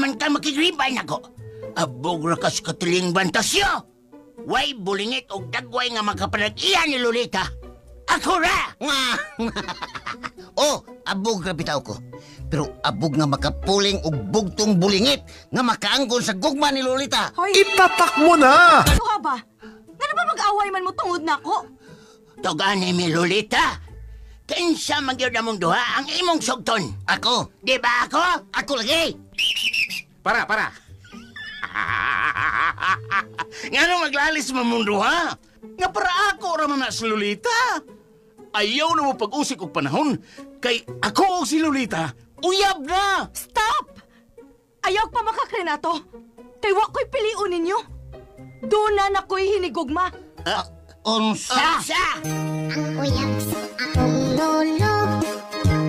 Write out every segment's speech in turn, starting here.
man ka makigribay nako. Abog ra kas katiling bantasyo. Way bulingit og dagway nga makapanag-iya ni Lolita. Ako ra! Oh, abog ra bitaw ko. Pero abog nga makapuling og bugtong bulingit nga makaanggon sa gugma ni Lolita. Hoy, Itatak mo na! ano ka ba? Nga ba mag-away man mo tungod na ako? Tugani mi Lolita. Kinsa man gyud among duha ang imong sugton. Ako? Di ba ako? Ako lagi! Para. Nga nung maglalis mamundo ha? Nga para ako raman na si Lolita. Ayaw na mo pag-usik og panahon. Kay ako o si Lolita, uyab na! Stop! Ayaw pa makakrenato. Kay wa ko'y piliun ninyo. Doon na ko'y hinigugma. Unsa? Ang uyab sa akong lolo,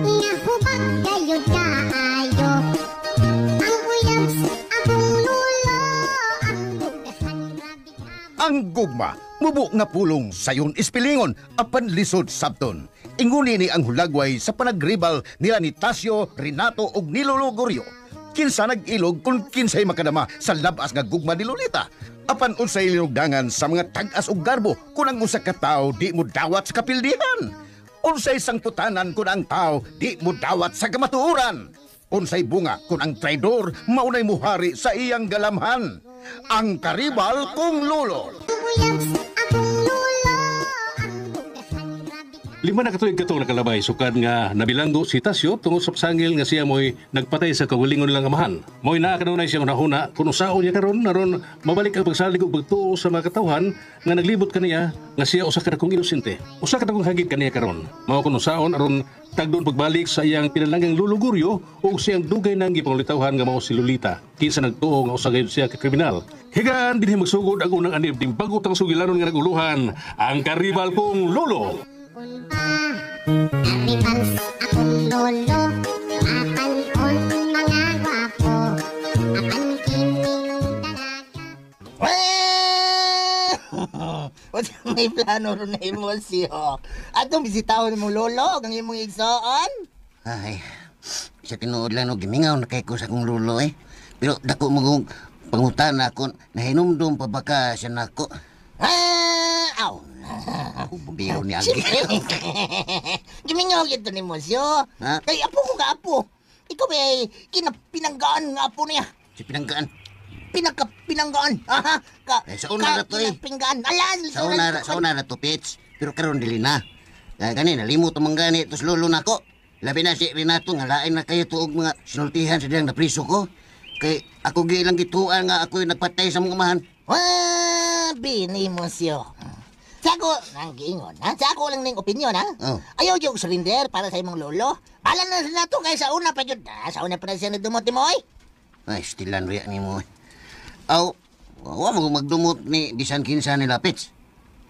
nga hubag kayo kaayo. Ang uyab sa akong lolo, ang bugasan grabe. Ang gugma, mubo nga pulong sayon ispilingon, apan lisod sabton. Inguni ni ang hulagway sa panagribal nila ni Tasio, Renato ug ni Lolo Goryo. Kinsa nag-ilog kung kinsay makadama sa labas nga gugma ni Lolita. Apan unsay linugdangan sa mga tag-as ug garbo kung ang usa ka tawo di mo dawat sa kapildihan. Unsay sangputanan kung ang tawo di mo dawat sa kamatuoran. Unsay bunga kung ang traidor maunay muhari sa iyang galamhan. Ang karibal kong lolo. Ang uyab sa akong lolo, ang bugasan grabe. 5 na katuig katong nakalabay sukad nga nabilanggo si Tasyo tungod sa pasangil nga siya mo'y nagpatay sa kawalingon lang amahan. Mo'y nakakanunay siya hunahuna kung usaon niya karon naron mabalik ang pagsalig ug pagtuo sa mga katawhan nga naglibot kaniya nga siya usa ka dakong inosente. Usa ka dakong hagit kaniya karon. Mao kun usaon aron tagdon pagbalik sa iyang pinalanggang luluguryo o siyang dugay nang gipangulitawhan nga mao si Lolita. Kinsa nagtuo nga usa gayud siya ka kriminal. Higaan dinhi magsugod ang unang anib ding bagutang sugilanon nga naguluhan ang karibal kong lolo. Karibal sa akong lolo, apan mga gwapo, apan kining dalaga. May plano ron na emosyo. Atong bisitahon mo lolo, ang imong igsoon? Ay, sa tinuod lang no, gimingaw na kay ko sa kong lolo eh. Pero dako mo pangutan ako, nahinumdum pa baka siya nako. Aw! Biro ni Agi. Gimingaw yun ni Mosyo. Kay apo ko ka apo. Ikaw ay kinapinanggaan nga apo niya. Si pinanggaan? Pinanggaan. Aha. Sa una na to eh. Pinanggaan. Alas! Sa una na to, Pits. Pero karon dili na. Kanina, limot ang manggani tos lolo na ko. Labi na si Renato nga lain na kayo tuog mga sinultihan sa diyang napriso ko. Kay ako gilang gituan nga ako'y nagpatay sa mga umahan. Bini, Mosyo. Sa ako, nang giingon, ha? Sa ako lang ning opinyon, ha? Oh. Ayaw yung surrender para sa imong lolo. Alam na sila to kay sa una pa yun. Sa una pa na siya nagdumot ni mo, eh. Ay, stilan riya ni mo, eh. Aw, wala mo magdumot ni bisan kinsa ni Lapits.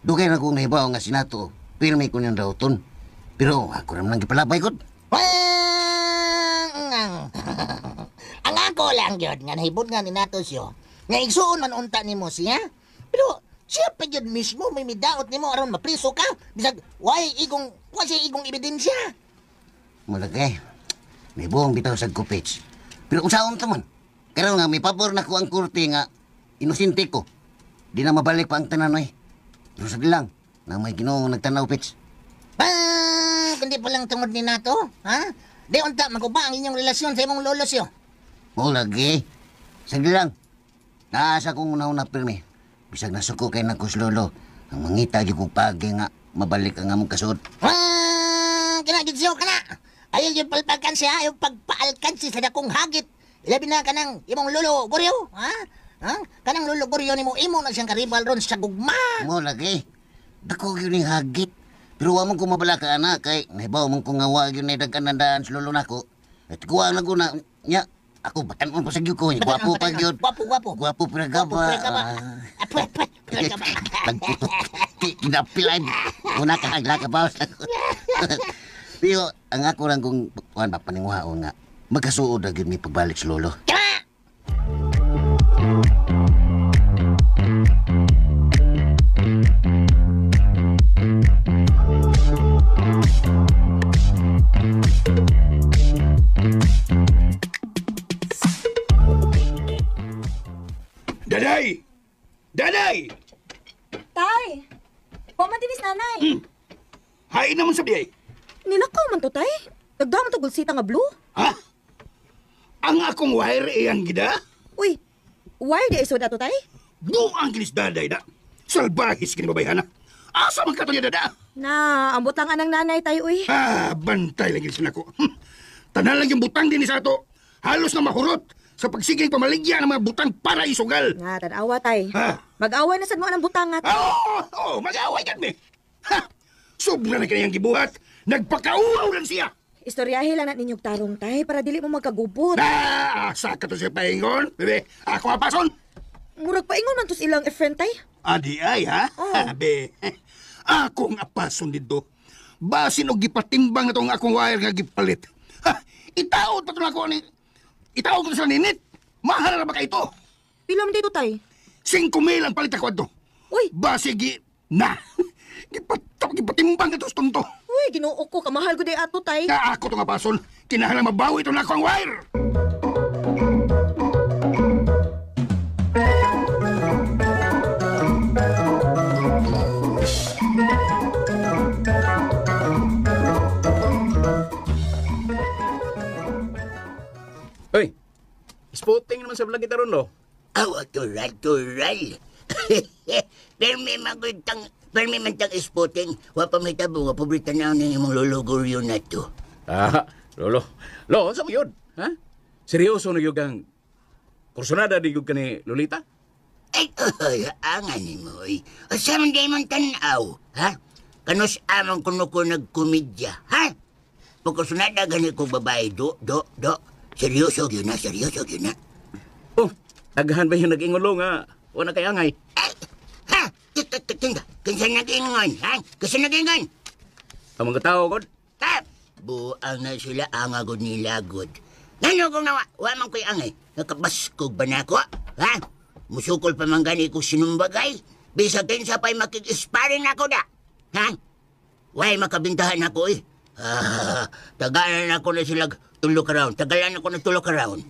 Dugay na kong nahibaw nga sinato. Pirmi ko niyang rawton. Pero ako naman lang gipalabay ko. Ang ako lang yun, nga nahibod nga ni Nato siyo. Nga igsuon man unta ni mo siya. Pero siya pa yun mismo may midaot ni mo aron mapriso ka. Bisag, wala igong ebidensya. Mulagay, may buong bitaw sa kupits. Pero usaon ka man. Karon nga may pabor na ko ang kurte nga inosente ko. Di na mabalik pa ang tanan eh. Pero sagli lang, na may Ginoo nagtanaw, Pits. Kundi pa lang tungod ni Nato, ha? Di unta, maguba ang inyong relasyon sa imong lolo siyo. Mulagi, sagli lang. Naasa kong una pirmi. Bisag nasuko kay nakos lolo. Ang mangita yung kupagi nga mabalik ang among kasod. Kinagid siyo ka na. Ayaw yung palpalkan siya, ayaw pagpaalkan siya sa dakong hagit. Ilabi na ka ng imong lolo Goryo, ha? Kanang lolo Goryo ni mo, imo na siyang karibal ron sa gugma. Mo lagi. Dako yun yung hagit. Pero wamang ko mabala ka, anak, kay nahibaw mong kung nga yun na dagkanandaan sa lolo nako. At kuha na ko na, niya, ako batan mo pa sa gyud ko. Gwapo pa gyud. Gwapo pa gaba. Nagputok. Kinapilan. Una ka hagla ka pa. Pero ang ako lang kung paninguhaon nga, magkasuod na gyud mi pagbalik sa lolo. Daday! Tay! Wa man dinis nanay. Hain naman sa biyay. Nilakaw man to, tay. Nagdaman to gulsita nga blue. Ha? Ang akong wire iyang gida? Uy, why di iso na to, tay? Buang ginis daday da. Salbahis kini babayhana. Asa man ka to niya dada? Na, ambot lang anang nanay, tay, uy. Bantay lang ginis nako. Tanan lang yung butang din sa ato. Halos na mahurot sa pagsiging pamaligya ng mga butang para isugal. Nga, tanawa, tay. Ha? Mag-away na sa mga ng butang nga, tay. Mag-away ka mi. Ha! Sobra na kanyang gibuhat. Nagpakauaw lang siya. Istoryahe lang na ninyong tarong, tay, para dili mo magkagubot. Asa ka to siya pahingon? Bebe, ako mapason. Murag paingon man to silang friend, tay. Adi ay, ha? Be, akong apason dito. Basin og gipatimbang na tong akong wire nga gipalit. Ha! Itaod pa to na ako ni... Itaod ko sa ninit. Mahal na ba ka ito? Pila man dito, tay? 5,000 ang palit ako ito. Uy! Basi na! Gipatimbang ka to sa tonto. Uy, ginoo ko, kamahal ko di ato, tay. Na ako to nga pason. Kinahanglan mabawi ito na akong wire. Hoy, spotting naman sa vlog kita ron, no? Tural. Permi man tang spotting. Wa pa may tabo nga paborito na ng imong luluguryo na to. Lolo. Lo, sa mo yun? Ha? Seryoso na yung ang kursunada di yung ka ni Lolita? Angan ni mo, eh. Asam di man tanaw, ha? Kanos amang kuno ko nagkomedya, ha? Pagkusunada gani ko babae, do. Seryoso yun na. Oh, daghan ba yung nag-ingulo nga? Wala kay angay. Ha? Kinsa nag-ingon, ha? Kinsa nag-ingon? Ang mga tao, God. Tap! Buang na sila angagod nila, God. Ngano kung nawa, man ko'y angay. Nakabaskog ba na ako, ha? Musukol pa man gani ko sinumbagay. Bisa kinsa pa'y makik-sparring ako da. Ha? Way makabintahan ako, eh. Tagalan ako na sila tulok around. Tagalan ako na tulok around.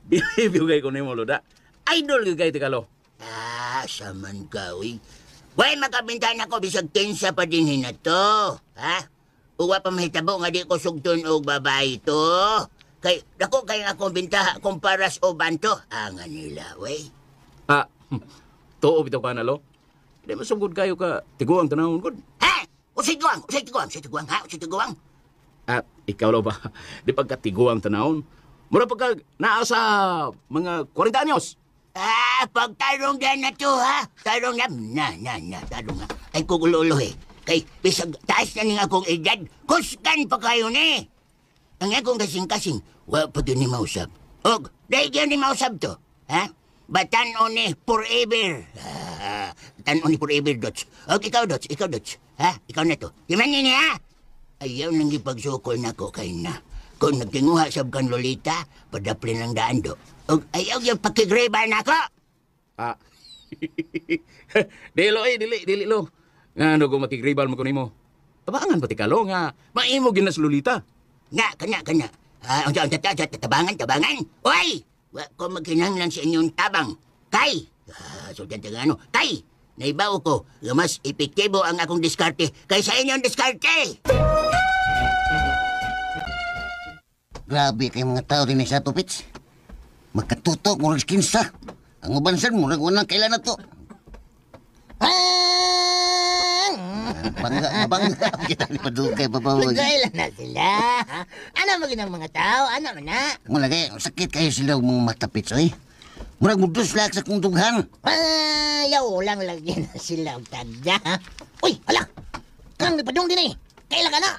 Bibigay ko na mo, Loda. Idol ka kayo, Tikalo. Saman ka, uy. Way makabintahan ako, bisag kinsa pa din hinato. Ha? Uwa pa mahitabo nga di ko sugton og babae to. Kay, dako kay akong bintaha kumparas o banto. Angan nila, wey. Tuo bitaw ka na, Lo. Di masugod kayo ka tiguang tanawon, God. Ha? Usay tiguang, ha? Usay tiguang. Ikaw, Lo ba? Di pagkatiguang tanawon. Mura pagka naa sa mga 40 anyos. Pagtarong yan na to, ha? Tarong na. Tarong na. Ay, kugulo eh. Kay, bisag taas na nga akong edad, kuskan pa kayo ni. Ang akong kasing-kasing, wa pa doon ni mausap. Og, dahil yan ni mausap to, ha? Batan-o ni forever. Batan-o ni forever, Dots. Og, ikaw, Dots. Ha? Ikaw na to. Himanin niya, ha? Ayaw nang ipagsukol na ko kay na. Kung nagtinguha sa kan Lolita, padaplin ang daan do. Og, ayaw yung pakigreba na ko. Dilo, dili, Lo. Nga, no, kung makigribal mo ko nimo. Tabangan pati ka, Lo, nga. Maimo ginas Lolita. Kanya. Tabangan. Uy! Wa ko magkinahanglan sa inyong tabang. Kay! Kay! Naibaw ko, nga mas epektibo ang akong diskarte kaysa inyong diskarte! Grabe kay mga tao rin sa tupits. Magkatutok, murag kinsa. Ang ubansan, murag unang kailan na to. Bangga. Kita ni padugay, papawag. Padugay lang na sila. Ano maging mga tao? Ano man na? Mula kayo, sakit kayo sila mga matapits, oy. Murag mudus lang sa kong dughan. Yaw lang lagyan na sila ang tanda. Uy, ala! Kang nipadong din eh. Kailan ka na?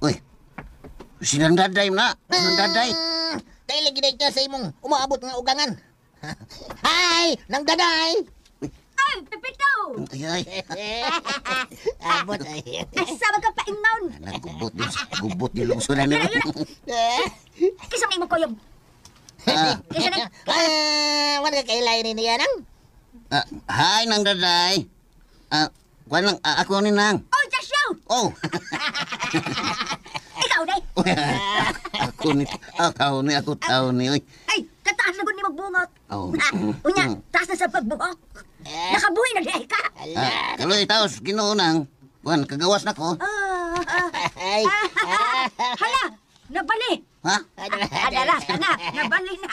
Uy, sinandaday na. Kailan ginay ka sa imong umaabot nga ugangan. Hi! Nang daday! Ay, pipitaw! Ay. Abot ay. Nasama ka pa ingnon! Gubot din lungsunan na. Kisang imo koyog. Wala ka kailay ni niya nang? Hi, nang daday. Ako ni nang. Oh, Jasyo! Oh. Ikaw, day! Ako ni. Ako tao ni. Ay, kataas na gud ni magbungot. Oh. Unya, taas na sa pagbuhok. Nakabuhi na di ka. Kaloy taos, ginuunang. Kuan, kagawas na ko. Ay. Hala, nabali. Ha? Adara, na, nabali na.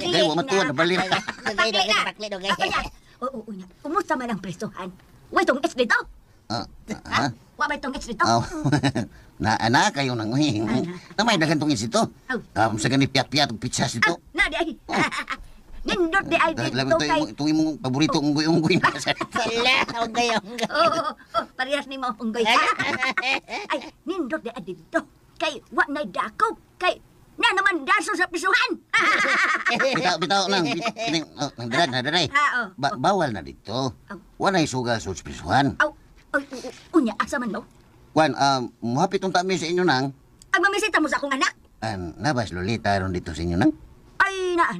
Kaya mo matuwa, nabali na. Pakli do gay. Oo, unya. Kumusta man ang presuhan? Way tong it's dito. Ha? Wa may tong it's dito. Oh. Na kayo nang uhi. Namay dagan tong isito. Sa gani piat-piat og pizza sito. Na di ay. Nindot di ay dito kay. Itong imong paborito unggoy-unggoy na sa. Wala, unggoy. Oo, parehas ni mo unggoy. Ay, nindot di ay dito. Kay wa nay dako. Kay na naman daso sa pisuhan. Bitaw nang daray. Oo. Bawal na dito. Walay sugal sa ospisuhan. Aw, unya asa man mo? Kuan, muhapit tong tami sa inyo nang. Ang mamisita mo sa akong anak. Nabas Lolita ron dito sa inyo nang. Ay, na.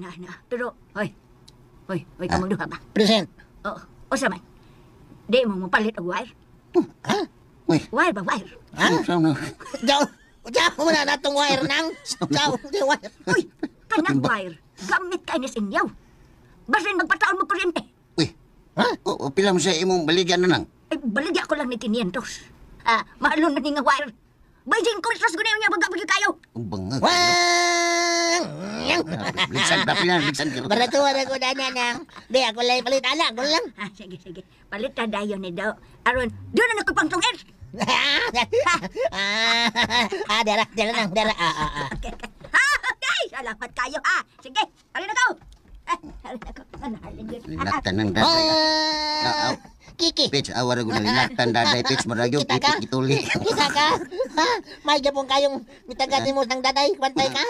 Pero, hoy, kamang duha ba? Present. Oo, o sa man. Di mo mapalit og wire. Ha? Uy. Wire ba, wire? Saan na? Diyaw mo na natong wire nang. Diyaw, di wire. Uy, kanang wire. Gamit ka inis inyaw. Basin magpataon mo kuryente. Uy. Ha? O pila mo sa imong baligyan na nang? Ay, baligya ko lang ni 500. Mahalon na ni nga wire. Bayjing kursos gunayon niya bagabagi kayo. Ang bangag. Wang! Ligsan na pila, ligsan ka. Baratuwa na ko na nang. Di, ako lang palit ala. Ako lang. Sige. Palit na dayon ni daw. Aron, doon na nakupang tungin. Dara nang. Okay, salamat kayo ha. Sige, halin na ko. Linaktan ng daday. Kiki. Pitch, awara ko na linaktan daday. Pitch, maragyo, Kita ka? ituli. Kita ka? Ha? May japong kayong mitagati mo ng daday. Bantay ka?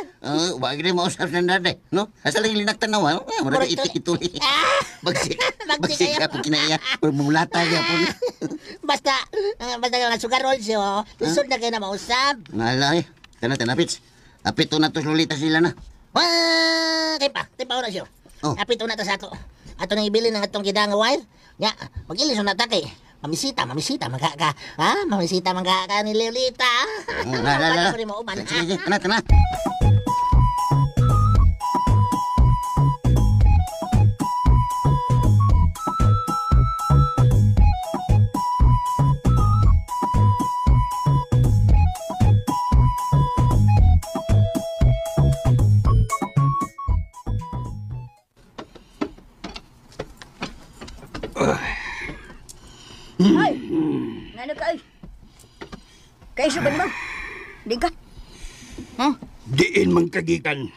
Wag rin mausap ng daday. No? Asa lang linaktan na wa. Maragyo, ituli. Bagsik ka po kinaya. Mulata ka po. Basta nga sugarol siyo. Isod na kayo na mausap. Nalay. Tana, Pitch. Apito na to Lolita sila na. Tipa oras siyo. Oh. Apito na to sa ato. Ato nang ibili ng atong kidang wire. Nya, magilis na ta kay. Mamisita magka ha? Mamisita magka ni Lolita. La. Pwede mo uman. Sige, tana. Ay, ngano ka ay? Kay suban mo? Di ka? Diin man kagikan.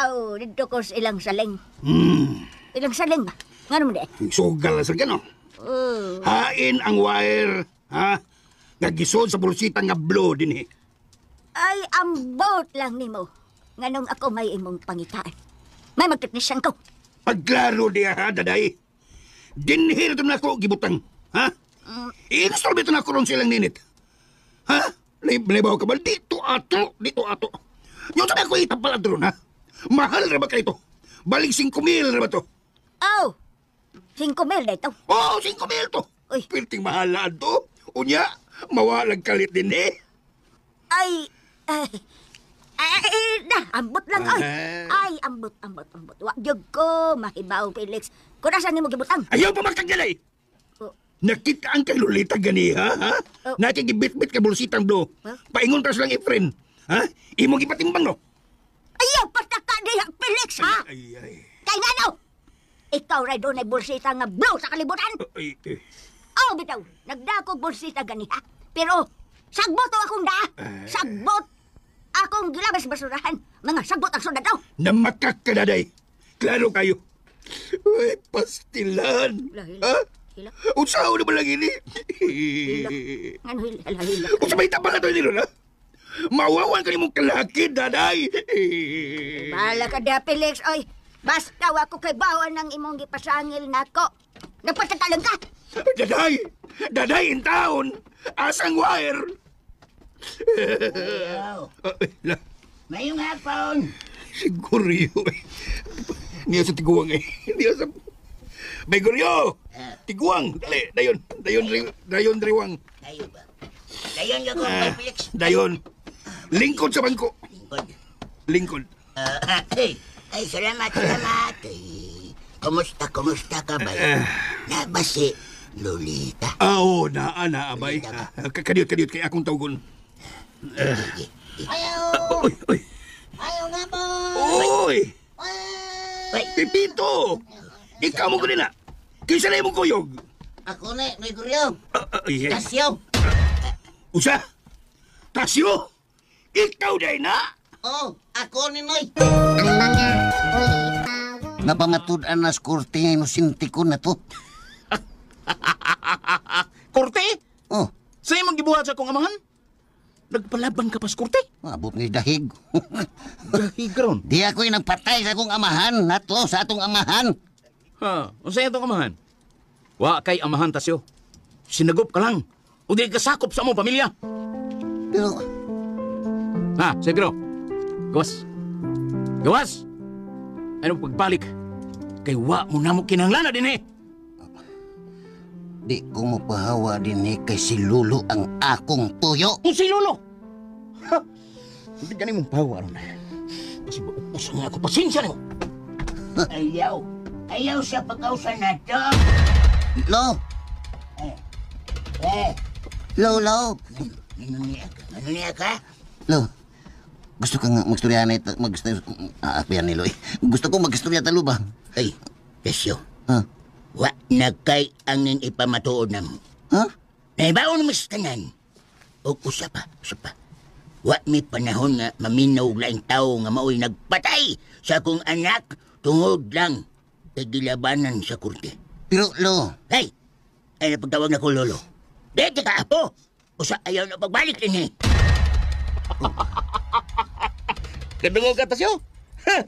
Oh, dito ko sa ilang saling. Ilang saling ba? Ngano mo di? Sugal sa gano. Hain ang wire, ha? Nagisod sa bulsita nga blow din eh. Ay, ambot lang ni mo. Nganong ako may imong pangitaan. May magteknisyan ko. Pagklaro diya ha, daday. Dinhir ito na ako gibutang, ha? I-install bito na ako ron silang ninit. Ha? Naibaw ka ba? Dito ato. Yung sabi ako itapal at ron, ha? Mahal na ba ka ito? Balik 5,000 na ba to? Oh, 5,000 na ito. Oo, 5,000 to. Uy. Pilting mahalaan to. Unya, mawalag kalit din eh. Ay, ambot lang ay. Ay, ambot. Wag jud ko mahibaw, Felix. Kung nasan ni mo gibutang? Ayaw pa magkagyanay. Oh. Nakita ang kay Lolita gani, ha? Oh. Nakikibit-bit ka bulsitang blow. Huh? Paingon ka silang i-friend. Ha? Imong ipatimbang, no? Ayaw, patakadiha, Felix, ha? Ay. Kay ngano? Ikaw ray doon ay bulsita nga blow sa kalibutan. Ay. Oh, bitaw, nagdako bulsita gani, ha? Pero, sagbot o akong da. Sagbot. Akong gilabas basurahan. Mga sagbot ang sunod daw. Namakak ka, daday. Klaro kayo. Uy, pastilan. Hila. Ha? Hila. Unsaon na ba lang ini? Ngano hila. Unsa may tapang na to nilo, na? Mawawan ka ni mong kalakid, daday. Bahala ka da, Felix. Oy, basta ako kay bawan ng imong gipasangil nako. Nagpatatalang ka. Daday in town. Asang wire. Mayong hapon. Siguro yun. Niya sa tiguang eh. Niya sa... May guryo! Tiguang! Dali, dayon riwang. Kayo ba? Dayon yung kong Felix. Dayon. Lingkod sa bangko. Lingkod. Ay, salamat. Kumusta ka ba? Naba si Lolita? Oo, naa, abay. Kadiyot kay akong tawgon. Ayaw! Uy! Ayaw nga po! Uy! Pipito! Ikaw mo ko din na. Kisa na mong kuyog. Ako na, may guryo. Yes. Tasyo. Usa? Tasyo? Ikaw day na? Oh, ako ni Noy. Napamatud-an na skurte ngayon sinti ko na to. Korte? Oh, Sa'yo mong gibuhat sa akong amahan? Nagpalaban ka pa sa korte? abot ni dahig. Dahig ron. Di ako'y nagpatay sa akong amahan. Natlo sa atong amahan. Ha, o sa'yo itong amahan? Wa kay amahan tasyo. Sinagop ka lang. O di ka sakop sa among pamilya. Pero, Ha, say Piro. Gawas. Gawas! Anong pagbalik? Kay wa mo na mo kinanglana din eh. di ko mo pahawa din kay si Lulu ang akong tuyo. Kung si Lolo! Ha! Hindi ganin mong pahawa ron. Kasi maupos nga ako. Pasensya na mo. Ayaw siya pagkausan na to. Lo! Lo! Ano niya ka? Lo, gusto ka nga magstorya na ito, apian ni Loy. Gusto ko magstorya talo ba? Ay, Tasyo. Ha? Wa na kay angin ipamatuod na mo. Ha? Naibaon mo sa tanan. O usa pa. Wa may panahon nga maminaw laing tao nga mao'y nagpatay sa akong anak tungod lang kay gilabanan sa kurte. Pero, Lo, Hey! Ay napagtawag na ko, Lolo. Dete ka, apo! Usa ayaw na pagbalik din eh. Kadungo ka tasyo? Ha!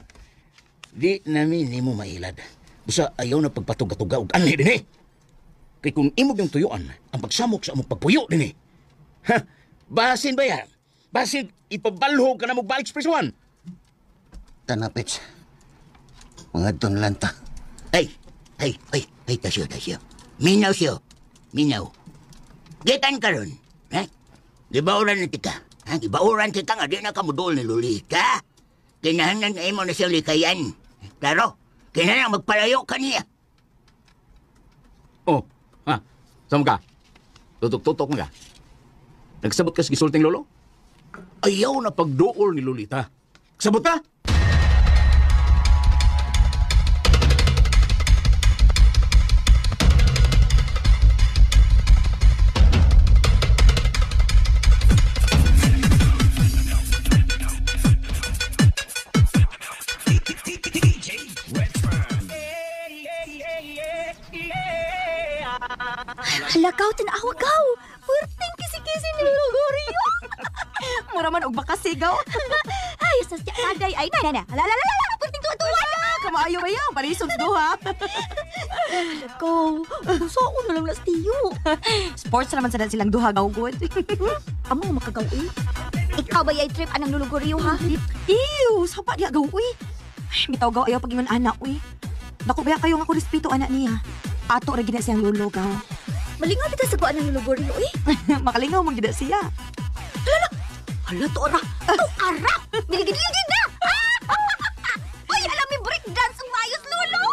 Di namin ni mo mailad. Basta ayaw na pagpatuga-tuga og anhi din eh. Kay kung imog yung tuyuan, ang pagsamok sa among pagpuyo din eh. Ha! Basin ba yan? Basin ipabalhog ka na magbalik sa prisuan. tanapits. Mga ton lanta. Ay, Tasyo. Minaw siyo. Gitan ka ron. Ha? Gibauran na tika. Ha? Gibauran kita nga di na kamudol ni Lolita. Kinahanan na imo na siyang likayan. Klaro, kinahanan magpalayo ka niya. Oh, ha? Saan ka? Tutok-tutok mo ka. Nagsabot ka sa gisulting lolo? Ayaw na pagdool ni Lolita. Sabot ka? Halakaw, tinawa kaw. Purting kisi-kisi ni Lugoryo. Muraman og bakasigaw. Ay, sa siya agay. Ay, na. Hala. Purting tuwa-tuwa na. Kamaayo ba yan? Parisog duha. Halakaw. Saan na lang las tiyo. Sports naman sa silang duha gawgod. Amo makagaw eh. Ikaw ba yung trip anang Lulugoryo, ha? Ew, sapa diya gaw eh. Ay, bitaw gaw ayaw pagingon anak eh. Dako ba kayo nga ko respeto anak niya. Ato ra gina siyang lulo gaw. Malingaw kita sa kuan ng Lulugoryo, eh. Makalingaw mo gina siya. Hala, to ara. Miligid-ligid na. Uy, alam mo, breakdance ang mayos, Lolo.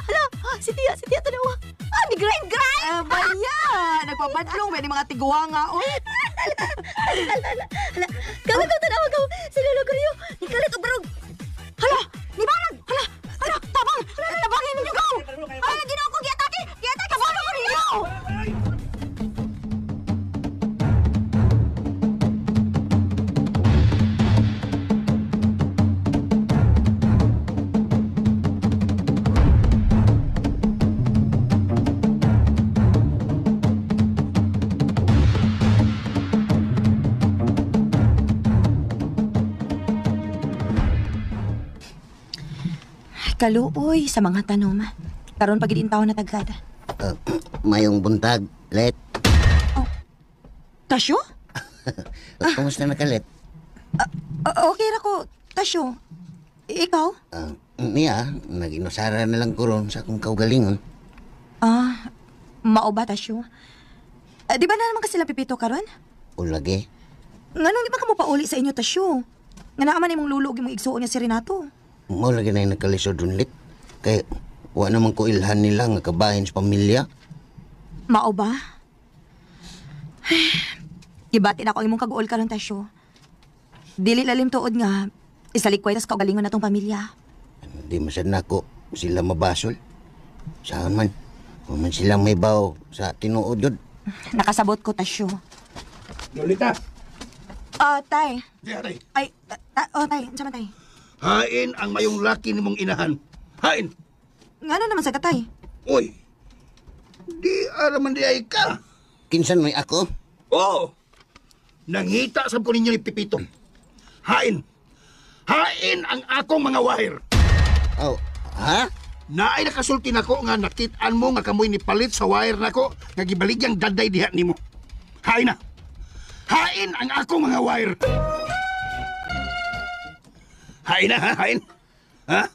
Hala, si Tia tanawa. Ni grind. Baya, nagpapadlong, may mga tiguwa nga, oy. Hala, gawa tanawa gaw. Si Lulugoryo, ikalat og barog. Hala, ni Barag. Hala, tabang. Tabangin ninyo gaw. Ay, di na ako giatake. Tabang ako ninyo. Kaluoy sa mga tanom. Karon pagid intaw na tagada. Mayong buntag, Let. Tasyo? Kumusta na ka, Let? Okay ra ko, Tasyo. Ikaw? Niya, naginusara na lang ko ron sa akong kaugalingon. Mao ba, Tasyo? Di ba na naman kasi sila pipito karon? Ulagi. Nganong di ba ka mo pauli sa inyo, Tasyo? Nga naaman imong lulog imong igsuon niya si Renato. Mo lagi na yung nagkalisod dun, Let. Kay, wa naman ko ilhan nila nga kabahin sa pamilya. Mao ba? Gibati na ako imong kag-uol karon Tasyo. Dili lalim tuod nga isalikway tas kaugalingon natong pamilya. Di masad na ko sila mabasol. Saan man, kung man sila may baw sa tinuod yun. Nakasabot ko Tasyo. Lolita, Tay. di aray. Ay, tay, unsa man tay? Hain ang mayong laki nimong inahan. Hain. Ngano naman sa tatay? Uy, di araman di ay ka. Kinsan may ako? Oo. Nangita sa ko ninyo ni Pipito. Hain. Hain ang akong mga wahir. Oh, ha? Naay nakasulti nako nga nakitaan mo nga kamoy ni palit sa wire nako nga gibaligyang daday diha nimo. Hain na. Hain ang akong mga wire. Hain na ha, hain. Ha?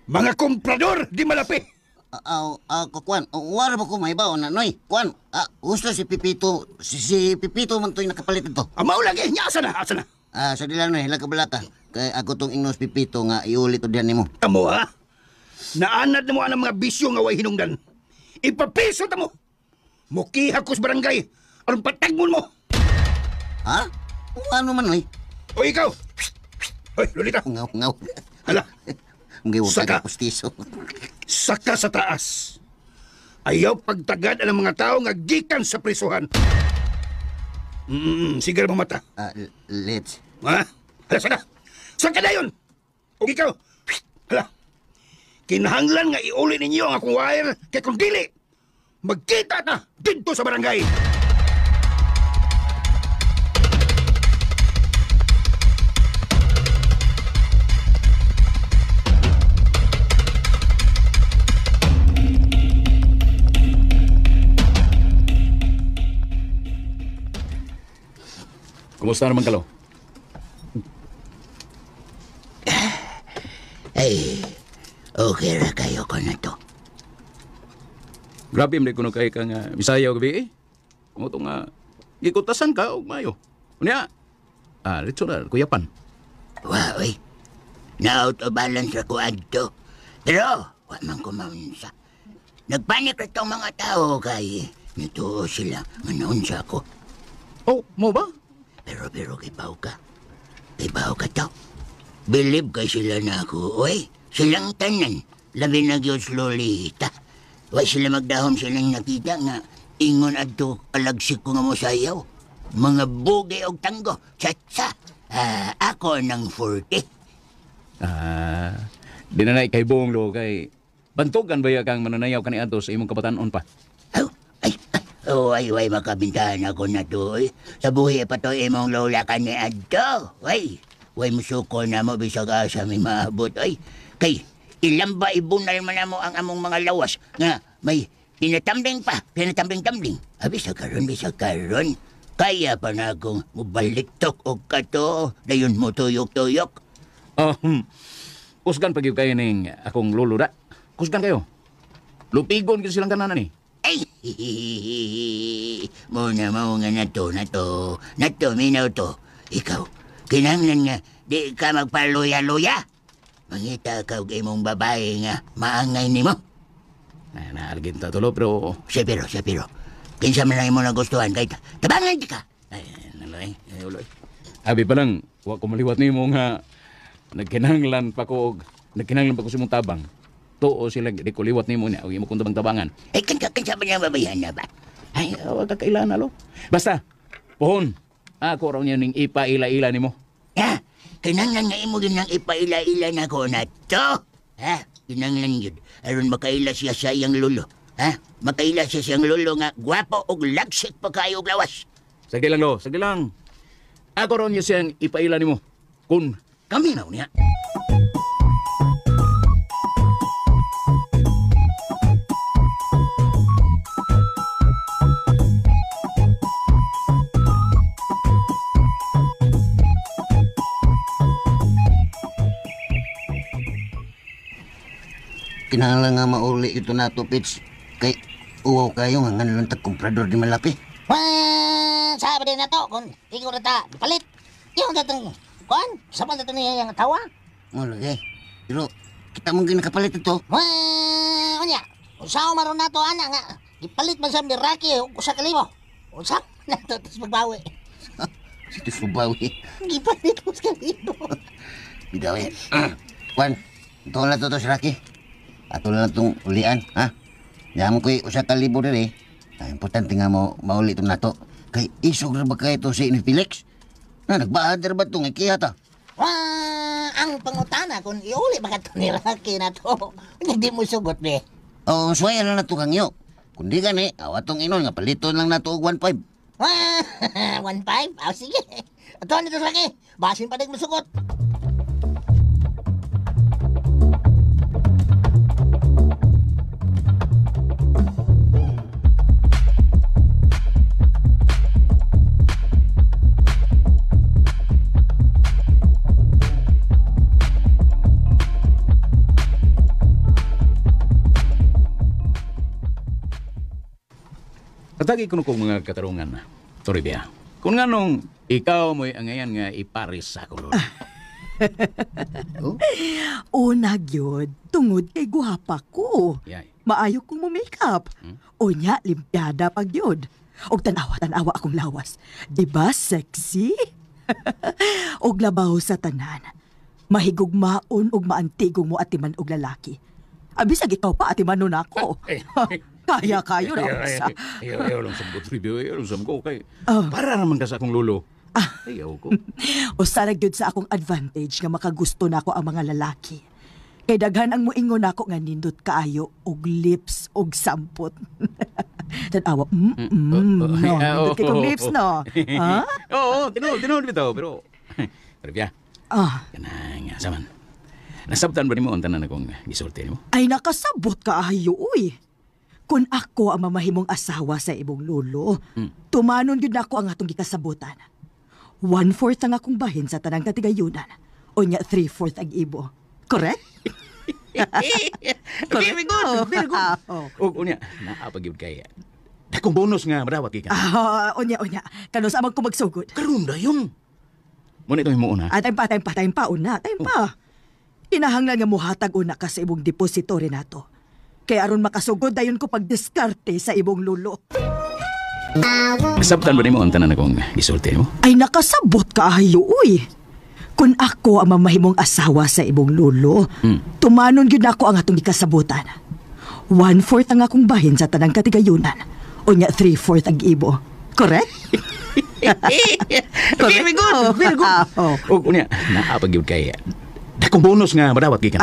Mga komprador di malapi. Kwan, wala ba ko may baon na, Noy? Kwan, gusto si Pipito, si Pipito man to'y nakapalit ito. Amaw lagi, niya asa na. Sa dilan, Noy, lakabalaka. Kaya ako tong ingnos Pipito nga iulit o diyan nimo. Amo ha? Naanad na mo ang mga bisyo nga way hinungdan. Ipapiso ta mo. Mukiha ko sa barangay. Aron patagmon mo. Ha? Ano man, Noy? O ikaw. Hoy, Lolita. Ngaw. Hala. Ngayon Saka. ka pustiso. Saka sa taas. Ayaw pagtagad ang mga tao nga gikan sa prisuhan. Sige mo mata. Let's. Ha? Hala, saka. Saka na yun. O ikaw. Hala. Kinahanglan nga iuli ninyo ang akong wire kay kung dili, magkita na dito sa barangay. Kumusta naman kalo? Ay, okay ra kayo ko na to. Grabe mo kuno kay ka nga Bisaya og gabi eh. Mo to nga gikutasan ka og mayo. Unya. Dito na kuyapan. Wow, oy. Na-out of balance ako adto. Pero, wa man ko maunsa. Nagpanik itong mga tao kay nituo sila nga naunsa ko. Oh, mo ba? Pero kipaw ka. Kipaw ka to. Believe kay sila na ako, oy. Silang tanan. Labi na Diyos Lolita. Wa sila magdahom silang nakita nga ingon adto kalagsik ko nga mo sayaw. Mga bugi og tanggo. Tsa-tsa. Ako ng 40. Di na kay buong lo kay bantugan ba kang mananayaw kani adto sa imong kabatanon pa? Ay, makabintahan ako na to, eh. Sa buhi pa to imong lola ka ni adto. Ay, musuko na mo bisag asa may maabot, ay. Kay, ilang ba ibunal man na mo ang among mga lawas nga may tinatambling pa, tinatambling-tambling. Bisag karon. Kaya pa na akong mubalitok og kato, dayon mo tuyok-tuyok. Kusgan pag kayo ning akong lolo da. Kusgan kayo. Lupigon kasi silang kananan eh. Ay, muna mo nga na to, minaw to. Ikaw, kinahanglan nga, di ka magpaluya-luya. Mangita ka og imong babae nga maangay nimo. Naalagin ta tulo, pero... Siya pero. Kinsa man lang mo nagustuhan, kahit tabangan di ka. Nalay, uloy. Abi pa lang, wa ko maliwat nimo nga nagkinahanglan pa ko sa imong tabang. Tuo sila di ko liwat nimo niya, og imo kung tabang-tabangan. Kinsa man niya babayan na ba? Ay, wag ka kailan alo. Basta, pohon. Ako raw niya ning ipaila-ila nimo. Kinahanglan nga imo din nang ipaila-ila na ko na to. Kinahanglan yun. Aron makaila siya sa iyang lolo. Makaila siya sa iyang lolo nga gwapo og lagsik pa kayo og lawas. Sige lang. Ako raw niya siyang ipaila nimo. Kun kami na niya. Kinahanglan nga mauli ito na to, Pits. Kay uwaw kayo nga nalantag komprador di malapi. Sabi din na to, kung ikaw na ta, palit. Yung datang, kuan, sa pa na niya yung tawa. Mulagay. Pero kita mong ginakapalit ito. Unya, usaw maron na to, ana nga. Gipalit man sa Miraki, usa ka libo. Usa na to, tapos magbawi. Sige, subawi. Gipalit mo sa libo. Bidawi. Juan, ito na to si Rocky. Ato na lang itong ulian, ha? Diyan mo ko'y usa ka libo rin eh. Ang importante nga mo, mauli ito na to. Kay isog na ba kayo ito si Felix? Na, nagbaad na ba itong ikiyata? Ang pangutana kung iuli ba ka ito ni Rocky na to. Hindi mo sugot, be. Oo, swaya lang na ito kang iyo. Kundi gani, awatong inon nga paliton lang na ito og 1.5. 1.5? Sige. Ito nito sa Rocky. Basin pa din mo sugot. Katagi ko kong mga katarungan, Toribia. Kung nga nung ikaw mo'y angayan nga iparis sa kulod. Una gyud tungod kay guhapa ko. Yay. Maayo kong mo-makeup. Unya, limpiada pag yun. Og tanawa akong lawas. Diba sexy? Og labaw sa tanan. Mahigugmaon og maantigong mo atiman og lalaki. Abisag ikaw pa atiman nun ako. Kaya kayo na sa... Ayaw lang sa mga trivia, ayaw lang sa mga kay. Para naman ka sa akong lolo. Ayaw ko. O sarag yun sa akong advantage nga makagusto na ako ang mga lalaki. Kay daghan ang muingon ako nga nindot kaayo og lips og sampot. Tanawa, no, nindot kay kong lips, no? Ha? Oo, tinuod bitaw, pero... Trivia, kanang saman. Nasabtan ba ni mo ang tanan akong gisulti mo? Ay, nakasabot kaayo, uy. Kung ako ang mamahimong asawa sa ibong lolo, tumanon yun ako ang atong gikasabutan. 1/4 ang akong bahin sa tanang katigayunan. O niya 3/4 ang ibo. Correct? Okay, very good. O niya, naapag-iwad kay... Dakong bonus nga, marawat ka. Unya. Kanos amang ko magsugod. Karunda yun. Muna ito himuon ha? Time pa. Kinahanglan nga muhatag una ka sa ibong depository nato. Kaya aron makasugod dayon ko pagdiskarte sa ibong lulo. Nasabtan ba ni mo ang tanan akong gisulti mo? Ay, nakasabot kaayo, uy. Kung ako ang mamahimong asawa sa ibong lulo, tumanon yun ako ang atong ikasabutan. 1/4 ang akong bahin sa tanang katigayunan. O niya 3/4 ang ibo. Correct? Very good. O niya, naapag-iwad kay... Dakong bonus nga, marawat ka.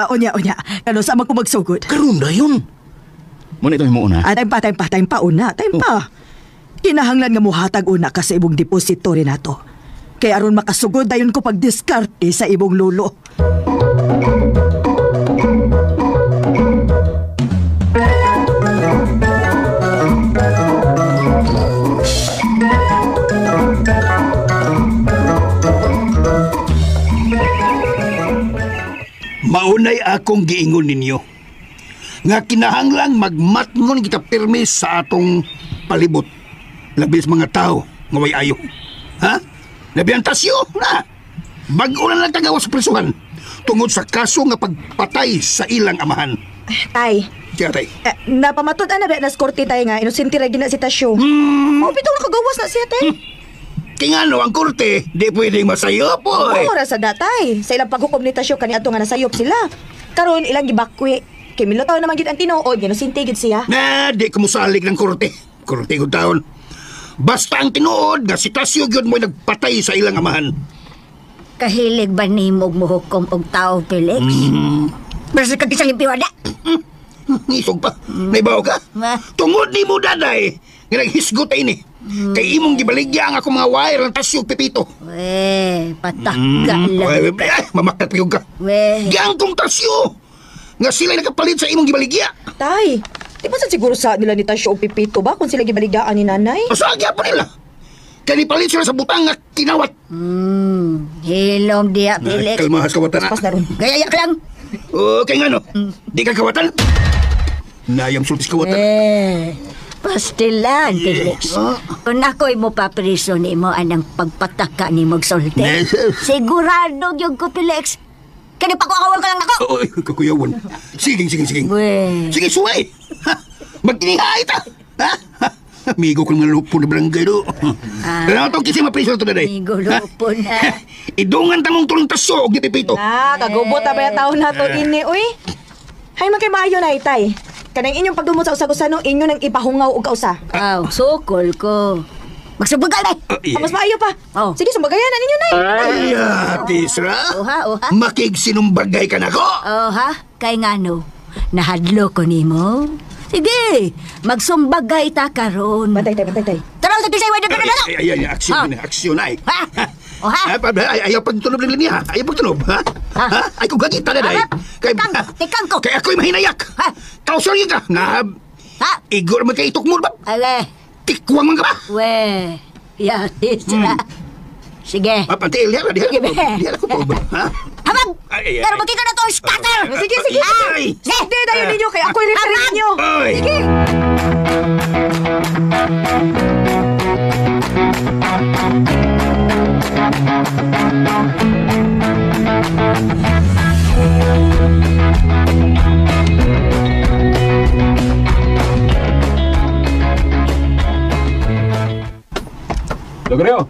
Unya. Kanos amang ko magsugod. Karunda yun. Muna ito himuon ha? Time pa. Kinahanglan nga muhatag una ka sa ibong depository nato. Kaya aron makasugod dayon ko pagdiskarte sa ibong lulo. Maunay akong giingon ninyo nga kinahanglang magmatngon kita pirmi sa atong palibot. Labis mga tao nga way ayo. Ha? Labi ang tasyo na. Bago na lang tagawa sa prisuhan tungod sa kaso nga pagpatay sa ilang amahan. Tay. Siya, tay. Napamatud na ba nas korte tay nga inosente ra gina si Tasyo. Bitong nakagawas na siya tay. Kaya ang korte, di pwedeng masayop, boy. Ora sa datay. Sa ilang paghukom ni Tasyo kani ato nga nasayop sila. Karon ilang gibakwi. Kay milotaw naman gid ang tinuod, ginosente gid siya. Na, di ka musalig ng korte. Korte ko taon. Basta ang tinuod nga si Tasyo gyud mo'y nagpatay sa ilang amahan. Kahilig ba ni mo muhukom og tao, Felix? Basta kag isang impiwada. Isog pa. Naibaw ka? Tungod ni mo, daday. Nga naghisgot ay ni. Kay imong gibaligya ang ako mga wire ng Tasyo Pepito. Patak ka lang. Mamakat piyog ka. Giyang kong Tasyo. Nga sila'y nakapalit sa imong gibaligya. Tay, di ba sa siguro sa nila ni Tasyo o Pipito ba kung sila gibaligaan ni nanay? Pasagya pa nila. Kaya nipalit sila sa butang nga kinawat. Hilom diya, Felix. Kalmahas kawatan. Pas na ron. Gaya ka lang. Okay nga no. Di ka kawatan. Nayam sultis kawatan. Pastilan, Felix. Kung ako'y mo papriso ni mo anang pagpataka ni mo sulti. Sigurado yung ko, Felix. Kani pakuhawan ka lang ako. Oy, kakuyawan. Sige. Weh. Sige, suway. Magtinihay ta. Ha? Amigo ko mga lupo na barangay do. Ano itong kasi mapriso ito na day? Amigo lupo na. Idungan tamong tulong taso, og pipito. Kagubot na ba yung taon na to, ini, uy? Hay, magkaimayo na, itay. Kanang inyong pagdumot sa usag-usano, inyo nang ipahungaw o kausa. Aw, sukol ko. Magsubugay, bay! Mas maayo pa. Oh. Sige, sumbagayan na ninyo, nay. Ay, Tisra. Oha. Makigsinumbagay ka na ko. Oha, kay ngano. Nahadlo ko nimo. Sige, magsumbagay ta karon. Batay. Tara, sa kisay, wala na. Ay, aksyon ay. Ha? Oha? Ayaw pagtunob ng linya, ayaw pagtunob, ha? Ha? Ay, kung gagita na, day. Tikang ko. Kaya ako'y mahinayak. Ha? Kausorya ka, na Ha? igor man kay itok mo, ba? Ale, Tikwang man ka ba? we, yatis na. Sige. Papantil, diha Sige, be. ko to, ha? Habag! Ay. Pero magkita na to, scatter! Sige. Ay. Sige, dayo ninyo, kaya ako'y referee ninyo. Ay. Sige. Logrio.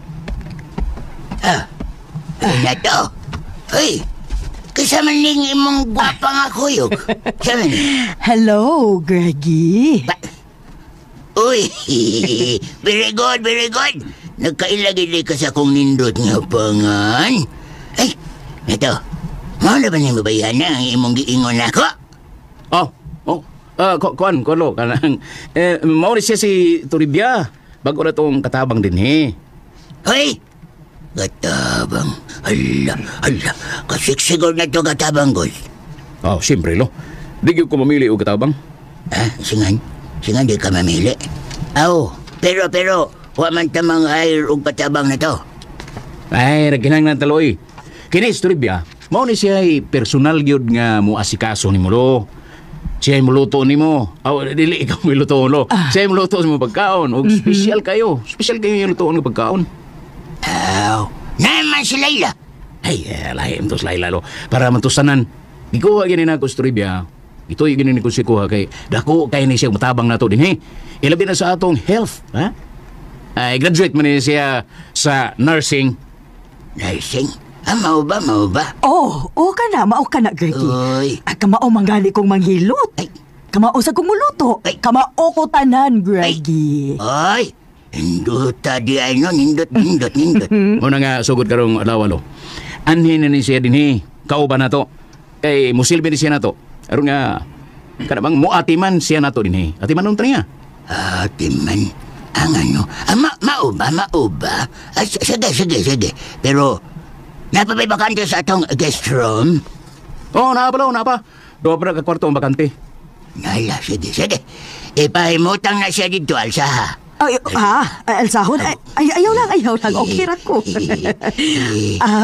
Ay, nato. Hoy, kasama ning imong gwapa nga kuyog. Kasama ni. Hello, Greggy. Uy, very good. Nagkailagay ka sa kong nindot nga pangan. Ay, nato. Mao na ba niyang babayan na ang imong giingon ako? Kuan lo kanang mao ni siya si Toribia. Bago na tong katabang din Hoy! Katabang. Hala. Kasiksigol na to katabang, Goy. Siyempre lo. Di gyud ko mamili og katabang. Singan di ka mamili. Pero, wa man tamang hire og katabang na to. Ay, nagkinahanglan taloy. Kini si Toribia, mao ni siya personal gyud nga muasikaso nimo lo. Siya yung muluto ni mo. Dili ikaw may luto lo. Siya yung muluto sa mga pagkaon. O special kayo. Special kayo yung lutoon ng pagkaon. Naman si Layla. Ay, lahim to si Layla lo. Para mantusanan. Di ko ginin ako sa trivia. Ito yung ginin ko si Kuha kay dako kaya ni siya matabang na to din. Ilabi na sa atong health. Ay, graduate man niya siya sa nursing. Nursing? Mao ba? Ka na, Greggy. Uy. Kamao manggali kong manghilot. Ay. Kamao sa kong muluto. Ay. Kamao ko tanan, Greggy. Ay, nindot di ay no, nindot. Muna nga, sugod karong alawa lo. Anhin na ni siya din kauban na to. Kay musilbi ni siya na to. Aron nga, kanabang muatiman siya na to din Atiman nung niya. Atiman? Ang ano? Mao ba? Sige. Pero, napabay bakante sa atong guest room? Napa. Doon pa kwarto ang bakante. Nala, sige. Ipahimutang na siya dito, Alsa. Alsahon? Ayaw lang. Okay ra ko.